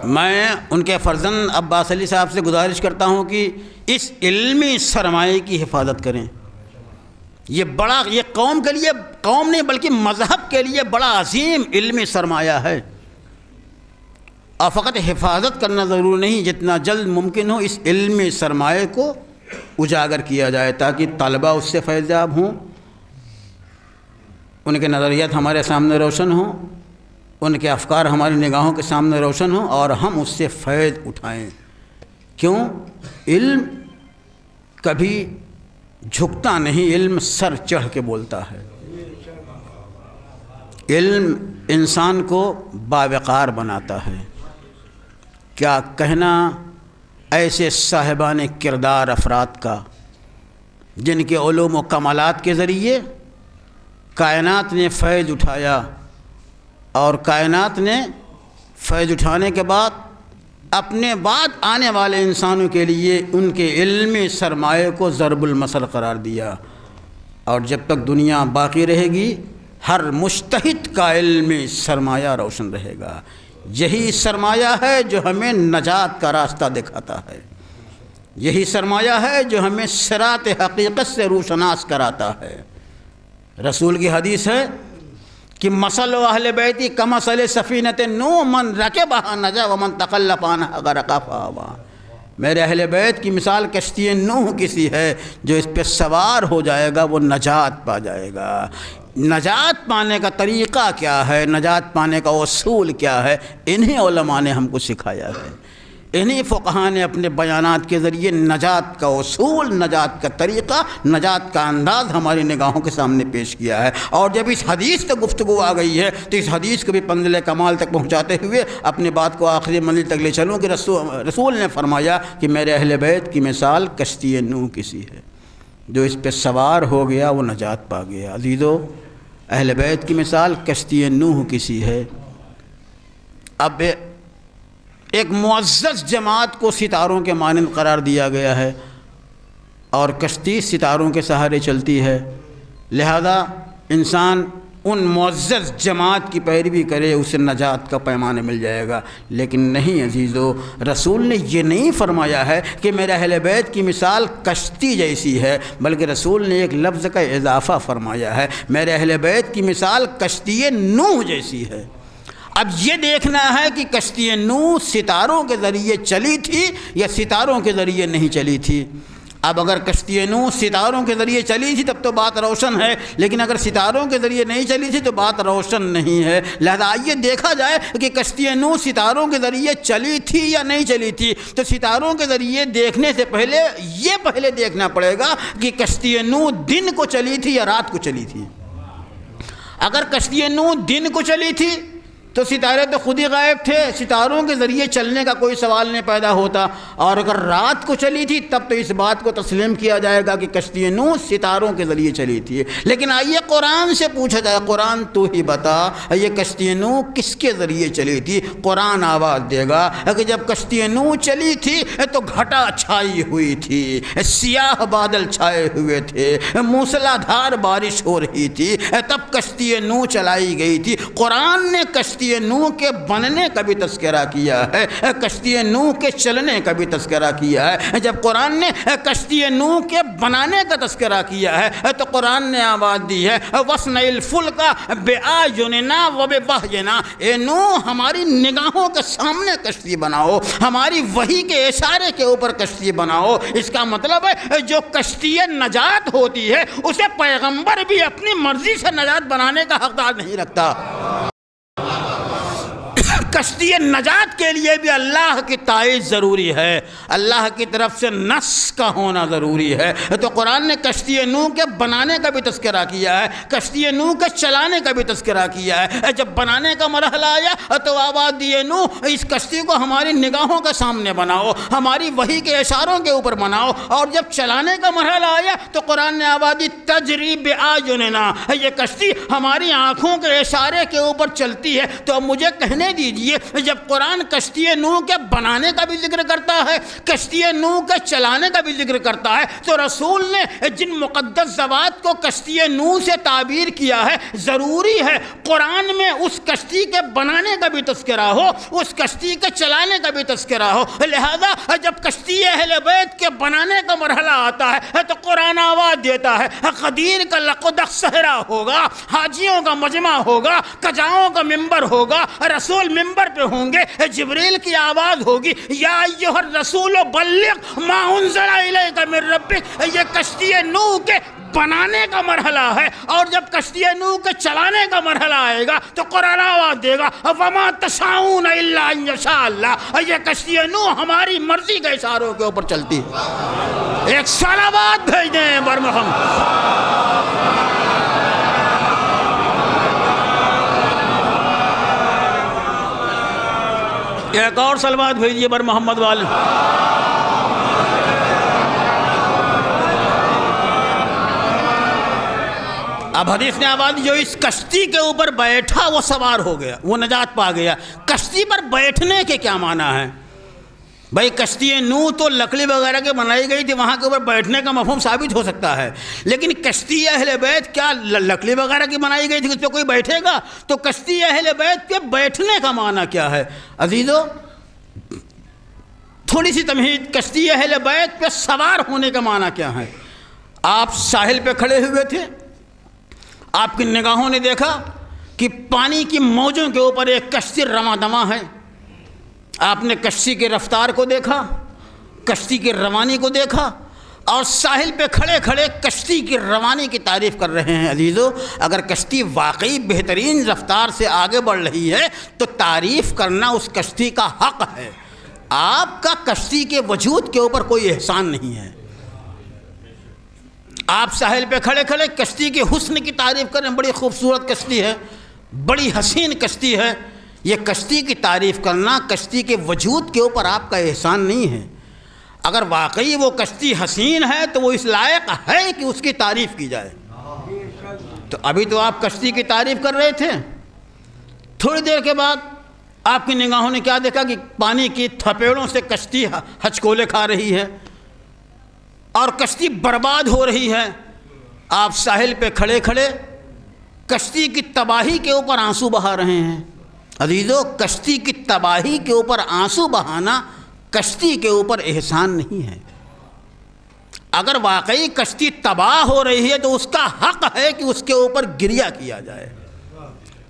میں ان کے فرزند عباس علی صاحب سے گزارش کرتا ہوں کہ اس علمی سرمایے کی حفاظت کریں۔ یہ قوم کے لیے، قوم نہیں بلکہ مذہب کے لیے بڑا عظیم علمی سرمایہ ہے، اور فقط حفاظت کرنا ضروری نہیں، جتنا جلد ممکن ہو اس علمی سرمایے کو اجاگر کیا جائے تاکہ طلبہ اس سے فیض یاب ہوں، ان کے نظریات ہمارے سامنے روشن ہوں، ان کے افکار ہماری نگاہوں کے سامنے روشن ہوں، اور ہم اس سے فیض اٹھائیں۔ کیوں؟ علم کبھی جھکتا نہیں، علم سر چڑھ کے بولتا ہے، علم انسان کو باوقار بناتا ہے۔ کیا کہنا ایسے صاحبان کردار افراد کا جن کے علوم و کمالات کے ذریعے کائنات نے فیض اٹھایا، اور کائنات نے فیض اٹھانے کے بعد اپنے بعد آنے والے انسانوں کے لیے ان کے علمی سرمایے کو ضرب المثل قرار دیا، اور جب تک دنیا باقی رہے گی ہر مجتہد کا علمی سرمایہ روشن رہے گا۔ یہی سرمایہ ہے جو ہمیں نجات کا راستہ دکھاتا ہے، یہی سرمایہ ہے جو ہمیں صراط حقیقت سے روشناس کراتا ہے۔ رسول کی حدیث ہے کہ مثل اہل بیتی کمثل سفینۃ نوح من رکبھا نجا ومن تخلف عنھا غرق فآبا۔ میرے اہل بیت کی مثال کشتی نوح کسی ہے، جو اس پہ سوار ہو جائے گا وہ نجات پا جائے گا۔ نجات پانے کا طریقہ کیا ہے، نجات پانے کا اصول کیا ہے، انہیں علماء نے ہم کو سکھایا ہے، انہیں فقہاء نے اپنے بیانات کے ذریعے نجات کا اصول، نجات کا طریقہ، نجات کا انداز ہماری نگاہوں کے سامنے پیش کیا ہے۔ اور جب اس حدیث تک گفتگو آ گئی ہے تو اس حدیث کو بھی منزل کمال تک پہنچاتے ہوئے اپنی بات کو آخری منزل تک لے چلوں کہ رسول نے فرمایا کہ میرے اہل بیت کی مثال کشتی نوح کسی ہے، جو اس پہ سوار ہو گیا وہ نجات پا گیا۔ عزیزو، اہل بیت کی مثال کشتی نوح کسی ہے۔ اب ایک معزز جماعت کو ستاروں کے مانند قرار دیا گیا ہے اور کشتی ستاروں کے سہارے چلتی ہے، لہذا انسان ان معزز جماعت کی پیروی کرے اسے نجات کا پیمانہ مل جائے گا۔ لیکن نہیں عزیزو، رسول نے یہ نہیں فرمایا ہے کہ میرے اہل بیت کی مثال کشتی جیسی ہے، بلکہ رسول نے ایک لفظ کا اضافہ فرمایا ہے، میرے اہل بیت کی مثال کشتی نوح جیسی ہے۔ اب یہ دیکھنا ہے کہ کشتی نوح ستاروں کے ذریعے چلی تھی یا ستاروں کے ذریعے نہیں چلی تھی۔ اب اگر کشتی نوح ستاروں کے ذریعے چلی تھی تب تو بات روشن ہے، لیکن اگر ستاروں کے ذریعے نہیں چلی تھی تو بات روشن نہیں ہے۔ لہذا آئیے دیکھا جائے کہ کشتی نوح ستاروں کے ذریعے چلی تھی یا نہیں چلی تھی۔ تو ستاروں کے ذریعے دیکھنے سے پہلے یہ دیکھنا پڑے گا کہ کشتی نوح دن کو چلی تھی یا رات کو چلی تھی۔ اگر کشتی نوح دن کو چلی تھی تو ستارے تو خود ہی غائب تھے، ستاروں کے ذریعے چلنے کا کوئی سوال نہیں پیدا ہوتا، اور اگر رات کو چلی تھی تب تو اس بات کو تسلیم کیا جائے گا کہ کشتی نوح ستاروں کے ذریعے چلی تھی۔ لیکن آئیے قرآن سے پوچھا جائے، قرآن تو ہی بتا یہ کشتی نوح کس کے ذریعے چلی تھی۔ قرآن آواز دے گا کہ جب کشتی نوح چلی تھی تو گھٹا چھائی ہوئی تھی، سیاہ بادل چھائے ہوئے تھے، موسلا دھار بارش ہو رہی تھی، تب کشتی نوح چلائی گئی تھی۔ قرآن نے کشتی نوح کے بننے کا بھی تذکرہ کیا ہے، کشتی نوح کے چلنے کا بھی تذکرہ کیا ہے۔ جب قرآن نے کشتی نوح کے بنانے کا تذکرہ کیا ہے تو قرآن نے آواز دی ہے وَاصْنَعِ الْفُلْكَ بِأَعْيُنِنَا وَبِوَحْيِنَا، اے نوح ہماری نگاہوں کے سامنے کشتی بناؤ، ہماری وحی کے اشارے کے اوپر کشتی بناؤ۔ اس کا مطلب ہے جو کشتی نجات ہوتی ہے اسے پیغمبر بھی اپنی مرضی سے نجات بنانے کا حقدار نہیں رکھتا۔ کشتی نجات کے لیے بھی اللہ کی تائید ضروری ہے، اللہ کی طرف سے نص کا ہونا ضروری ہے۔ تو قرآن نے کشتی نوح کے بنانے کا بھی تذکرہ کیا ہے، کشتی نوح کے چلانے کا بھی تذکرہ کیا ہے۔ جب بنانے کا مرحلہ آیا تو آواز دی نوح اس کشتی کو ہماری نگاہوں کے سامنے بناؤ، ہماری وحی کے اشاروں کے اوپر بناؤ۔ اور جب چلانے کا مرحلہ آیا تو قرآن نے آواز دی تجری بِأَعْيُنِنَا، یہ کشتی ہماری آنکھوں کے اشارے کے اوپر چلتی ہے۔ تو اب مجھے کہنے دیجیے، جب قرآن کشتی نوح کے بنانے کا بھی ذکر کرتا ہے، کشتی نوح کے چلانے کا بھی ذکر کرتا ہے، تو رسول نے جن مقدس ذوات کو کشتی نوح سے تعبیر کیا ہے، ضروری ہے قرآن میں اس کشتی کے بنانے کا بھی تذکرہ ہو، اس کشتی کے چلانے کا بھی تذکرہ ہو۔ لہذا جب کشتی اہل بیت کے بنانے کا مرحلہ آتا ہے تو قرآن آواز دیتا ہے غدیر کا لقدق صحرا ہوگا، حاجیوں کا مجمع ہوگا، کجاؤں کا ممبر ہوگا، رسول ممبر پہ ہوں گے، جبریل کی آواز ہوگی یا ایھا الرسول بلغ ما انزل الیک من ربک۔ یہ کشتی نوح کے بنانے کا مرحلہ ہے، اور جب کشتی نوح کے چلانے کا مرحلہ آئے گا تو قرآن آواز دے گا وما تشاؤون الا ان یشاء اللہ۔ یہ کشتی نوح ہماری مرضی کے اشاروں کے اوپر چلتی ہے۔ ایک صلوات بھیج دیں بر محمد۔ ایک اور صلوات بھیجیے بر محمد والے۔ اب حدیث نے آواز دی جو اس کشتی کے اوپر بیٹھا وہ سوار ہو گیا، وہ نجات پا گیا۔ کشتی پر بیٹھنے کے کیا معنی ہے؟ بھائی کشتی نوح تو لکڑی وغیرہ کے بنائی گئی تھی، وہاں کے اوپر بیٹھنے کا مفہوم ثابت ہو سکتا ہے، لیکن کشتی اہل بیت کیا لکڑی وغیرہ کی بنائی گئی تھی اس پہ کوئی بیٹھے گا؟ تو کشتی اہل بیت کے بیٹھنے کا معنی کیا ہے؟ عزیزو تھوڑی سی تمہید، کشتی اہل بیت پہ سوار ہونے کا معنی کیا ہے؟ آپ ساحل پہ کھڑے ہوئے تھے، آپ کی نگاہوں نے دیکھا کہ پانی کی موجوں کے اوپر ایک کشتی رواں دواں ہے، آپ نے کشتی کی رفتار کو دیکھا، کشتی کی روانی کو دیکھا، اور ساحل پہ کھڑے کھڑے کشتی کی روانی کی تعریف کر رہے ہیں۔ عزیزو اگر کشتی واقعی بہترین رفتار سے آگے بڑھ رہی ہے تو تعریف کرنا اس کشتی کا حق ہے، آپ کا کشتی کے وجود کے اوپر کوئی احسان نہیں ہے۔ آپ ساحل پہ کھڑے کھڑے کشتی کے حسن کی تعریف کریں، بڑی خوبصورت کشتی ہے، بڑی حسین کشتی ہے، یہ کشتی کی تعریف کرنا کشتی کے وجود کے اوپر آپ کا احسان نہیں ہے۔ اگر واقعی وہ کشتی حسین ہے تو وہ اس لائق ہے کہ اس کی تعریف کی جائے۔ تو ابھی تو آپ کشتی کی تعریف کر رہے تھے، تھوڑی دیر کے بعد آپ کی نگاہوں نے کیا دیکھا کہ پانی کی تھپیڑوں سے کشتی ہچکولے کھا رہی ہے اور کشتی برباد ہو رہی ہے۔ آپ ساحل پہ کھڑے کھڑے کشتی کی تباہی کے اوپر آنسو بہا رہے ہیں۔ عزیزو کشتی کی تباہی کے اوپر آنسو بہانا کشتی کے اوپر احسان نہیں ہے۔ اگر واقعی کشتی تباہ ہو رہی ہے تو اس کا حق ہے کہ اس کے اوپر گریہ کیا جائے،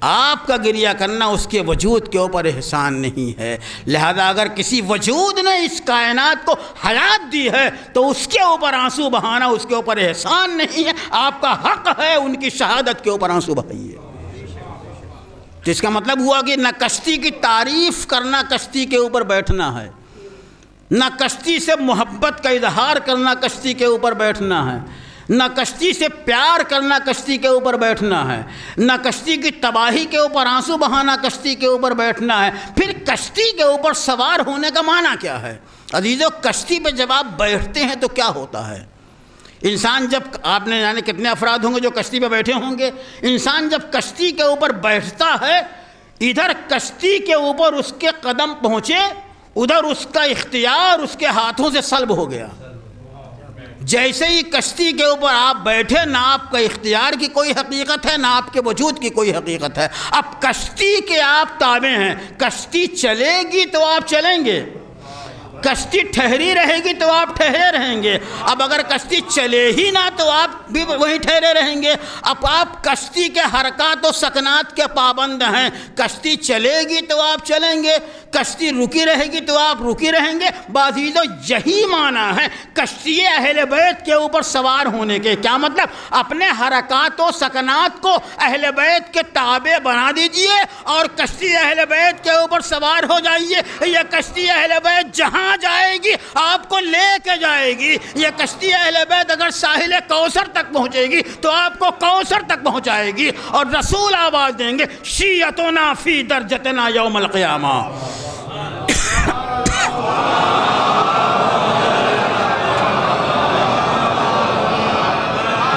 آپ کا گریہ کرنا اس کے وجود کے اوپر احسان نہیں ہے۔ لہذا اگر کسی وجود نے اس کائنات کو حیات دی ہے تو اس کے اوپر آنسو بہانا اس کے اوپر احسان نہیں ہے، آپ کا حق ہے ان کی شہادت کے اوپر آنسو بہائیے۔ تو اس کا مطلب ہوا کہ نہ کشتی کی تعریف کرنا کشتی کے اوپر بیٹھنا ہے، نہ کشتی سے محبت کا اظہار کرنا کشتی کے اوپر بیٹھنا ہے، نہ کشتی سے پیار کرنا کشتی کے اوپر بیٹھنا ہے، نہ کشتی کی تباہی کے اوپر آنسو بہانا کشتی کے اوپر بیٹھنا ہے۔ پھر کشتی کے اوپر سوار ہونے کا معنی کیا ہے؟ عزیزو کشتی پہ جب آپ بیٹھتے ہیں تو کیا ہوتا ہے؟ انسان جب، آپ نے یعنی کتنے افراد ہوں گے جو کشتی پہ بیٹھے ہوں گے، انسان جب کشتی کے اوپر بیٹھتا ہے ادھر کشتی کے اوپر اس کے قدم پہنچے، ادھر اس کا اختیار اس کے ہاتھوں سے سلب ہو گیا۔ جیسے ہی کشتی کے اوپر آپ بیٹھے نہ آپ کا اختیار کی کوئی حقیقت ہے نہ آپ کے وجود کی کوئی حقیقت ہے، اب کشتی کے آپ تابع ہیں، کشتی چلے گی تو آپ چلیں گے، کشتی ٹھہری رہے گی تو آپ ٹھہرے رہیں گے۔ اب اگر کشتی چلے ہی نہ تو آپ بھی وہیں ٹھہرے رہیں گے۔ اب آپ کشتی کے حرکات و سکنات کے پابند ہیں، کشتی چلے گی تو آپ چلیں گے، کشتی رکی رہے گی تو آپ رکی رہیں گے۔ بعضیزو یہی معنی ہے کشتی اہل بیت کے اوپر سوار ہونے کے۔ کیا مطلب؟ اپنے حرکات و سکنات کو اہل بیت کے تابع بنا دیجئے اور کشتی اہل بیت کے اوپر سوار ہو جائیے۔ یہ کشتی اہل بیت جہاں جائے گی آپ کو لے کے جائے گی۔ یہ کشتی اہل بیت اگر ساحل کوثر تک پہنچے گی تو آپ کو کوثر تک پہنچائے گی، اور رسول آواز دیں گے شیعتنا فی درجتنا یوم القیامہ۔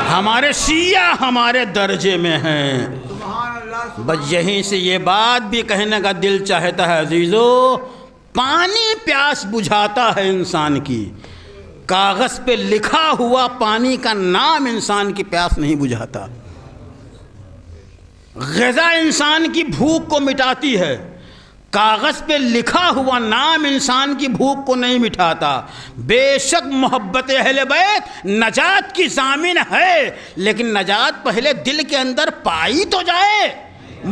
ہمارے شیعہ ہمارے درجے میں ہیں۔ بس یہیں سے یہ بات بھی کہنے کا دل چاہتا ہے عزیزو، پانی پیاس بجھاتا ہے انسان کی، کاغذ پہ لکھا ہوا پانی کا نام انسان کی پیاس نہیں بجھاتا۔ غذا انسان کی بھوک کو مٹاتی ہے، کاغذ پہ لکھا ہوا نام انسان کی بھوک کو نہیں مٹاتا۔ بے شک محبت اہل بیت نجات کی ضامن ہے، لیکن نجات پہلے دل کے اندر پائی تو جائے،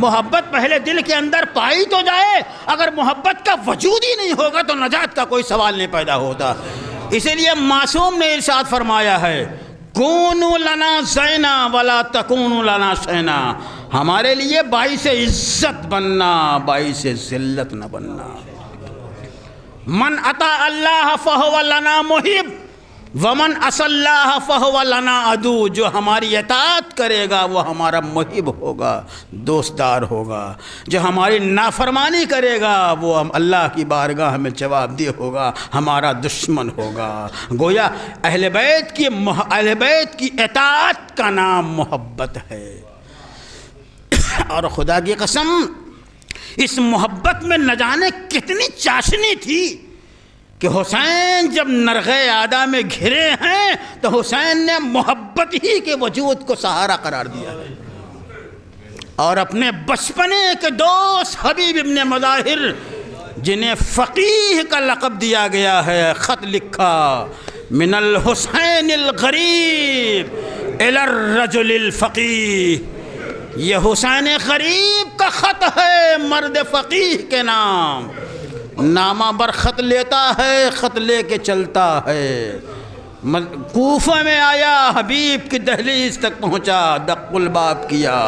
محبت پہلے دل کے اندر پائی تو جائے۔ اگر محبت کا وجود ہی نہیں ہوگا تو نجات کا کوئی سوال نہیں پیدا ہوتا۔ اسی لیے معصوم نے ارشاد فرمایا ہے کونوا لنا زینا ولا تکونوا لنا شینا، ہمارے لیے باعث عزت بننا، باعث ذلت نہ بننا۔ من اطاع اللہ فہو لنا محب ومن عصی اللہ فہو لنا عدو، جو ہماری اطاعت کرے گا وہ ہمارا محب ہوگا، دوستدار ہوگا، جو ہماری نافرمانی کرے گا وہ اللہ کی بارگاہ میں جواب دہ ہوگا، ہمارا دشمن ہوگا۔ گویا اہل بیت کی اطاعت کا نام محبت ہے۔ اور خدا کی قسم اس محبت میں نہ جانے کتنی چاشنی تھی کہ حسین جب نرغے عادا میں گھرے ہیں تو حسین نے محبت ہی کے وجود کو سہارا قرار دیا ہے، اور اپنے بچپنے کے دوست حبیب ابن مظاہر جنہیں فقیہ کا لقب دیا گیا ہے، خط لکھا من الحسین الغریب الی الرجل الفقیہ، یہ حسین غریب کا خط ہے مرد فقیہ کے نام، نامہ بر خط لیتا ہے، خط لے کے چلتا ہے۔ کوفہ میں آیا، حبیب کی دہلیز تک پہنچا، دق الباب کیا،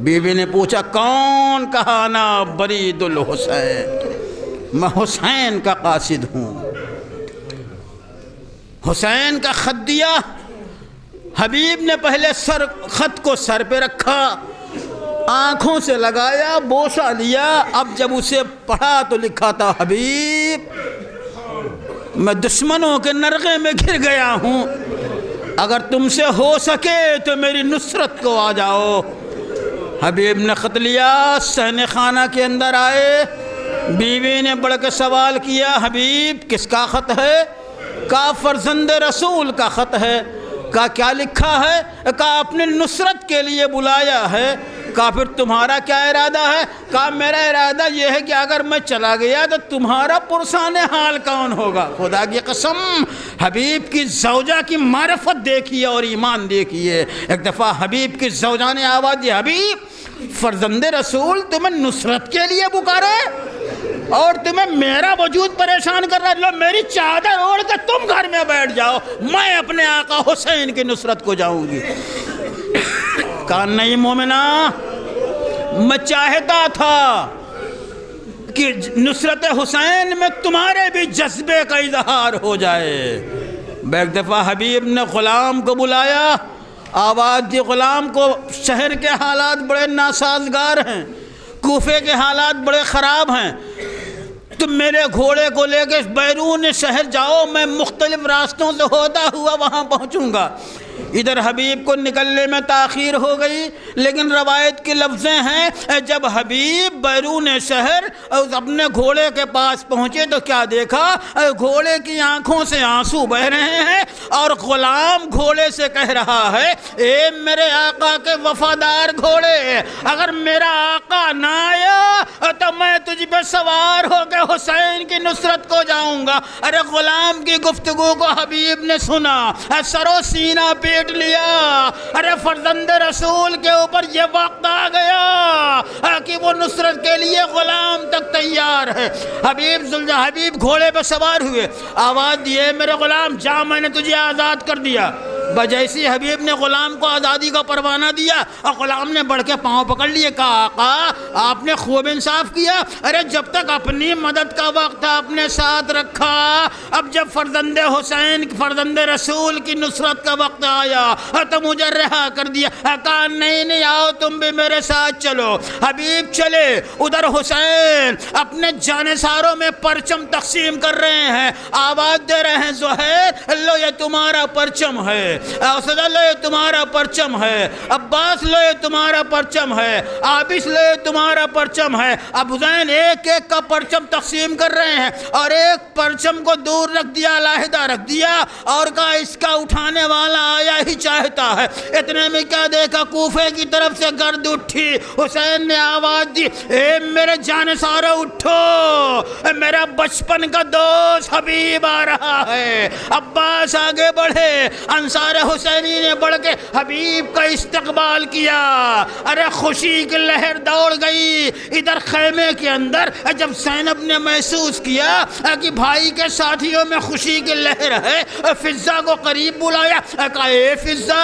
بیوی نے پوچھا کون؟ کہا نا برید الحسین، میں حسین کا قاصد ہوں۔ حسین کا خط دیا، حبیب نے پہلے خط کو سر پہ رکھا، آنکھوں سے لگایا، بوسہ لیا، اب جب اسے پڑھا تو لکھا تھا حبیب میں دشمنوں کے نرغے میں گر گیا ہوں، اگر تم سے ہو سکے تو میری نصرت کو آ جاؤ۔ حبیب نے خط لیا، صحن خانہ کے اندر آئے، بیوی نے بڑھ کے سوال کیا حبیب کس کا خط ہے؟ کہا فرزند رسول کا خط ہے۔ کہا کیا لکھا ہے؟ کہا اپنی نصرت کے لیے بلایا ہے۔ کہا پھر تمہارا کیا ارادہ ہے؟ کہا میرا ارادہ یہ ہے کہ اگر میں چلا گیا تو تمہارا پرسان حال کون ہوگا؟ خدا کی قسم حبیب کی زوجہ کی معرفت دیکھیے اور ایمان دیکھیے۔ ایک دفعہ حبیب کی زوجہ نے آواز دی حبیب فرزند رسول تمہیں نصرت کے لیے پکارے اور تمہیں میرا وجود پریشان کر رہا ہے، لو میری چادر اوڑھ کے تم گھر میں بیٹھ جاؤ، میں اپنے آقا حسین کی نصرت کو جاؤں گی۔ کہا نہیں مومنہ، میں چاہتا تھا کہ نصرت حسین میں تمہارے بھی جذبے کا اظہار ہو جائے۔ ایک دفعہ حبیب نے غلام کو بلایا، آواز دی غلام کو شہر کے حالات بڑے ناسازگار ہیں، کوفے کے حالات بڑے خراب ہیں، تم میرے گھوڑے کو لے کے بیرون شہر جاؤ، میں مختلف راستوں سے ہوتا ہوا وہاں پہنچوں گا۔ ادھر حبیب کو نکلنے میں تاخیر ہو گئی، لیکن روایت کی لفظیں ہیں جب حبیب بیرون شہر اپنے گھوڑے کے پاس پہنچے تو کیا دیکھا؟ گھوڑے کی آنکھوں سے آنسو بہ رہے ہیں اور غلام گھوڑے سے کہہ رہا ہے اے میرے آقا کے وفادار گھوڑے، اگر میرا آقا نہ آیا تو میں تجھ پہ سوار ہو کے حسین کی نصرت کو جاؤں گا۔ ارے غلام کی گفتگو کو حبیب نے سنا، سرو سینہ پیٹ لیا، ارے فرزند رسول کے اوپر یہ وقت آ گیا کہ وہ نصرت کے لیے غلام تک تیار ہے۔ حبیب گھوڑے پہ سوار ہوئے، آواز دیے میرے غلام جا، میں نے تجھے آزاد کر دیا۔ بجیسی حبیب نے غلام کو آزادی کا پروانہ دیا اور غلام نے بڑھ کے پاؤں پکڑ لیے، کہا آقا آپ نے خوب انصاف کیا، ارے جب تک اپنی مدد کا وقت تھا اپنے ساتھ رکھا، اب جب فرزند حسین فرزند رسول کی نصرت کا وقت آیا تو مجھے رہا کر دیا۔ کہا نہیں آؤ تم بھی میرے ساتھ چلو۔ حبیب چلے، ادھر حسین اپنے جانثاروں میں پرچم تقسیم کر رہے ہیں، آواز دے رہے ہیں زہیر لو یہ تمہارا پرچم ہے، اسد لو یہ تمہارا پرچم ہے، عباس لو یہ تمہارا پرچم ہے، عابس لو یہ تمہارا پرچم ہے۔ اب حسین ایک ایک کا پرچم تقسیم کر رہے ہیں اور ایک پرچم کو دور رکھ دیا، علیحدہ رکھ دیا اور کہا اس کا اٹھانے والا آیا ہی چاہتا ہے۔ اتنے میں کیا دیکھا؟ کوفے کی طرف سے گرد اٹھی، حسین نے آواز دی اے میرے جانثارو اٹھو، میرا بچپن کا دوست حبیب آ رہا ہے۔ عباس آگے بڑھے، انصار حسینی نے بڑھ کے حبیب کا استقبال کیا، ارے خوشی کی لہر دوڑ گئی۔ ادھر خیمے کے اندر جب زینب نے محسوس کیا کہ بھائی کے ساتھیوں میں خوشی کی لہر ہے، فضہ کو قریب بلایا، کہا اے فضہ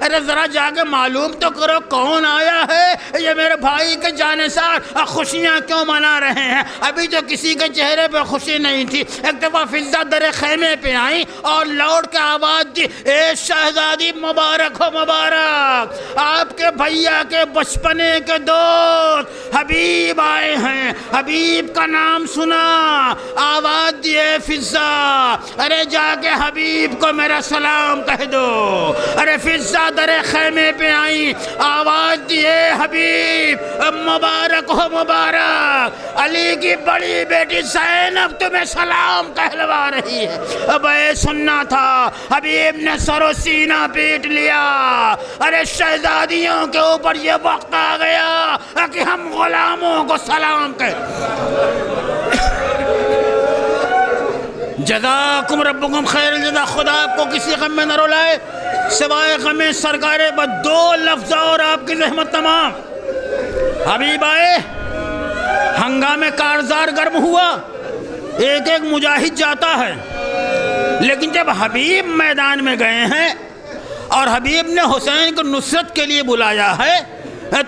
ارے ذرا جا کے معلوم تو کرو کون آیا ہے، یہ میرے بھائی کے جانثار خوشیاں کیوں منا رہے ہیں؟ ابھی تو کسی کے چہرے پہ خوشی نہیں تھی۔ ایک دفعہ فضہ در خیمے پہ آئی اور لوٹ کے آواز دی اے شہزادی مبارک ہو مبارک، آپ کے بھیا کے بچپنے کے دوست حبیب آئے ہیں، حبیب کا نام سنا، آواز دیے فضا، ارے جا کے حبیب کو میرا سلام کہہ دو۔ ارے فضا در خیمے پہ آئی، آواز دیے حبیب مبارک ہو مبارک، علی کی بڑی بیٹی زینب تمہیں سلام کہلوا رہی ہے۔ اب یہ سننا تھا، حبیب نے سر و سینہ پیٹ لیا، ارے شہزادیوں کے اوپر یہ وقت آ گیا کہ ہم غلاموں کو سلام کہیں۔ جزاکم ربکم خیر الجزا، خدا آپ کو کسی غم میں نہ رلائے سوائے غم سرکار بس دو لفظ اور آپ کی زحمت تمام۔ حبیب آئے، ہنگامے کارزار گرم ہوا، ایک ایک مجاہد جاتا ہے، لیکن جب حبیب میدان میں گئے ہیں اور حبیب نے حسین کو نصرت کے لیے بلایا ہے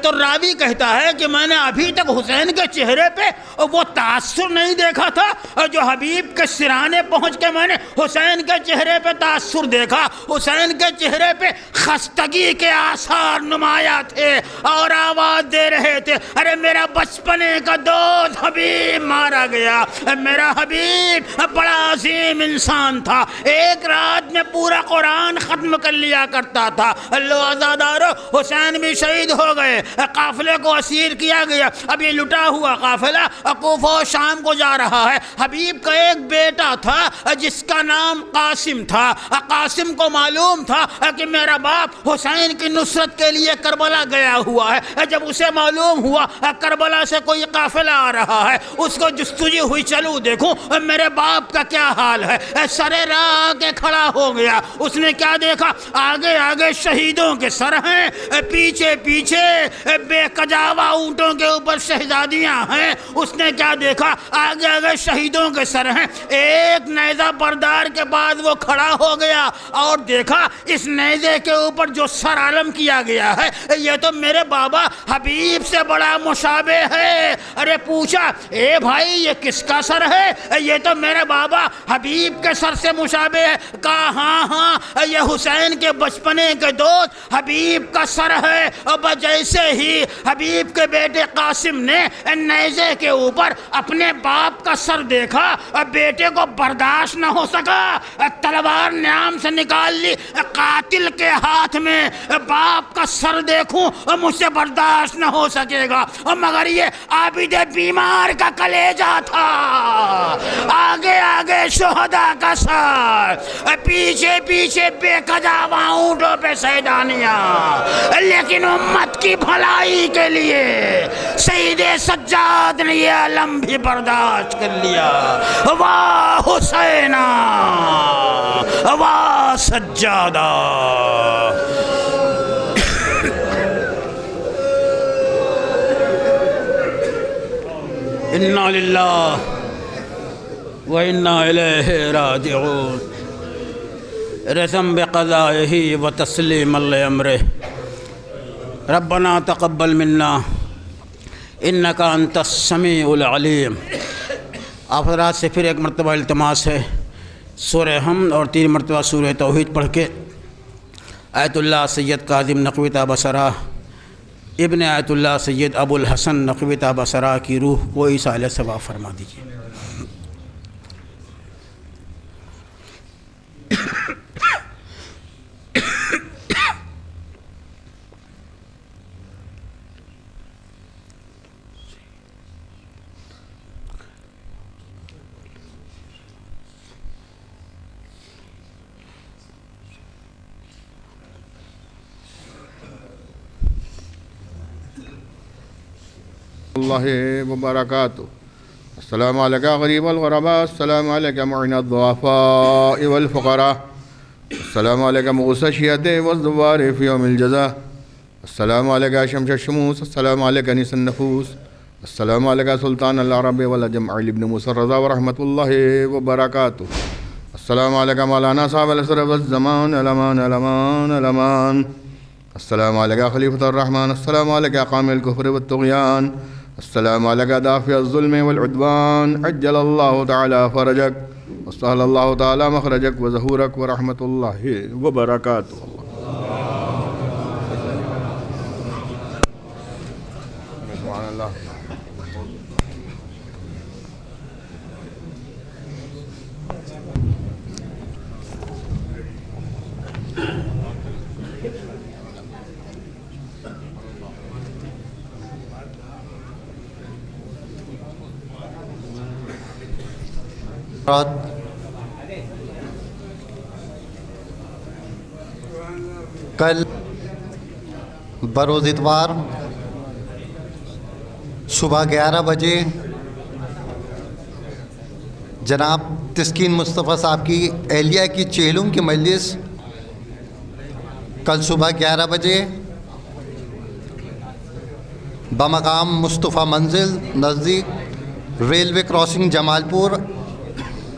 تو راوی کہتا ہے کہ میں نے ابھی تک حسین کے چہرے پہ وہ تاثر نہیں دیکھا تھا جو حبیب کے سرانے پہنچ کے میں نے حسین کے چہرے پہ تاثر دیکھا۔ حسین کے چہرے پہ خستگی کے آثار نمایاں تھے اور آواز دے رہے تھے، ارے میرا بچپنے کا دوست حبیب مارا گیا۔ میرا حبیب بڑا عظیم انسان تھا، ایک رات میں پورا قرآن ختم کر لیا کرتا تھا۔ اللہ عزادارو، حسین بھی شہید ہو گئے، قافلے کو اسیر کیا گیا۔ اب یہ لٹا ہوا قافلہ کوفہ و شام کو جا رہا ہے۔ حبیب کا ایک بیٹا تھا جس کا نام قاسم تھا۔ قاسم کو معلوم تھا کہ میرا باپ حسین کی نصرت کے لیے کربلا گیا ہوا ہے۔ جب اسے معلوم ہوا کربلا سے کوئی قافلہ آ رہا ہے، اس کو جستجو ہوئی، چلو دیکھوں میرے باپ کا کیا حال ہے۔ سرے راہ آ کے کھڑا ہو گیا۔ اس نے کیا دیکھا؟ آگے آگے شہیدوں کے سر ہیں، پیچھے پیچھے بے کجاوا اونٹوں کے اوپر شہزادیاں ہیں۔ اس نے کیا دیکھا؟ آگے آگے شہیدوں کے سر ہیں۔ ایک نیزہ بردار کے بعد وہ کھڑا ہو گیا اور دیکھا اس نیزے کے اوپر جو سر علم کیا گیا ہے یہ تو میرے بابا حبیب سے بڑا مشابہ ہے۔ ارے پوچھا، اے بھائی یہ کس کا سر ہے؟ یہ تو میرے بابا حبیب کے سر سے مشابہ ہے۔ کہا ہاں ہاں یہ حسین کے بچپنے کے دوست حبیب کا سر ہے۔ اب جیسے ہی حبیب کے بیٹے قاسم نے نیزے کے اوپر اپنے باپ کا سر دیکھا، بیٹے کو برداشت نہ ہو سکا، تلوار نیام سے نکال لی۔ قاتل کے ہاتھ میں باپ کا سر دیکھوں مجھ سے برداشت نہ ہو سکے گا، مگر یہ عابد بیمار کا کلیجہ تھا۔ آگے آگے شہداء کا سر، پیچھے پیچھے بے کجاوا اونٹوں پہ سیدانیاں، لیکن امت کی بھلائی کے لیے سید سجاد نے یہ علم بھی برداشت کر لیا۔ واہ حسینہ واہ سجادہ۔ انا للہ و انا الیہ راجعون۔ رضم بقضائہ و تسلیم لامرہ، ربنا تقبل منا انک انت السمیع العلیم۔ آپ حضرات سے پھر ایک مرتبہ التماس ہے، سورہ حمد اور 3 مرتبہ سورہ توحید پڑھ کے آیت اللہ سید کاظم نقوی تابہ سرا ابن آیت اللہ سید ابو الحسن نقوی تابہ سرا کی روح کو ایصال ثواب فرما دیجیے۔ اللہ وبرکاتہ۔ السلام علیکم غریب الغرباء، السلام علیکم معین الضعفاء والفقراء، السلام علیکم مغص الشیعۃ والزوار فی یوم الجزاء، السلام علیکم شمس الشموس، السلام علیکم انیس النفوس، السلام علیکم سلطان العرب والعجم علی ابن موسیٰ الرضا ورحمۃ اللہ وبرکاتہ، السلام علیکم مولانا صاحب العصر والزمان علمان علمان علمان، السلام علیکم خلیفۃ الرحمن، السلام علیکم قام الکفر والطغیان، السلام علیکم دافع الظلم والعدوان، عجل اللہ تعالی فرجک، وسهل الله تعالى مخرجك وظهورك ورحمة الله وبركاته. سبحان الله. کل بروز اتوار صبح 11 بجے جناب تسکین مصطفیٰ صاحب کی اہلیہ کی چہلم کی مجلس کل صبح 11 بجے بمقام مصطفیٰ منزل نزدیک ریلوے کراسنگ جمال پور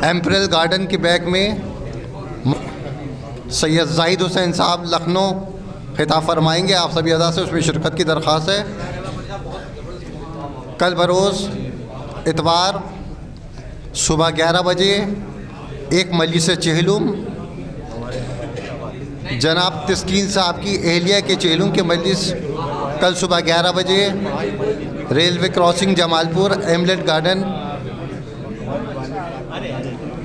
ایمپریل گارڈن کے بیک میں سید زاہد حسین صاحب لکھنؤ خطاب فرمائیں گے. آپ سبھی اعضاء سے اس میں شرکت کی درخواست ہے. کل بروز اتوار صبح 11 بجے ایک مجلس چہلم جناب تسکین صاحب کی اہلیہ کے چہلم کے مجلس کل صبح 11 بجے ریلوے کراسنگ جمال پور ایملیٹ گارڈن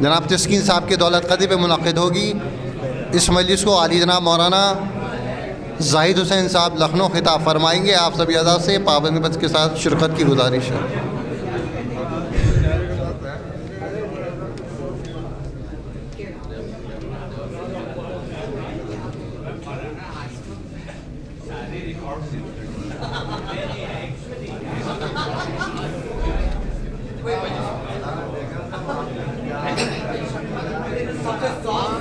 جناب تسکین صاحب کے دولت قدی پہ منعقد ہوگی. اس مجلس کو عالی جناب مولانا زاہد حسین صاحب لکھنؤ خطاب فرمائیں گے. آپ سبھی اعضاء سے پابندی بچ کے ساتھ شرکت کی گزارش ہے. سب سے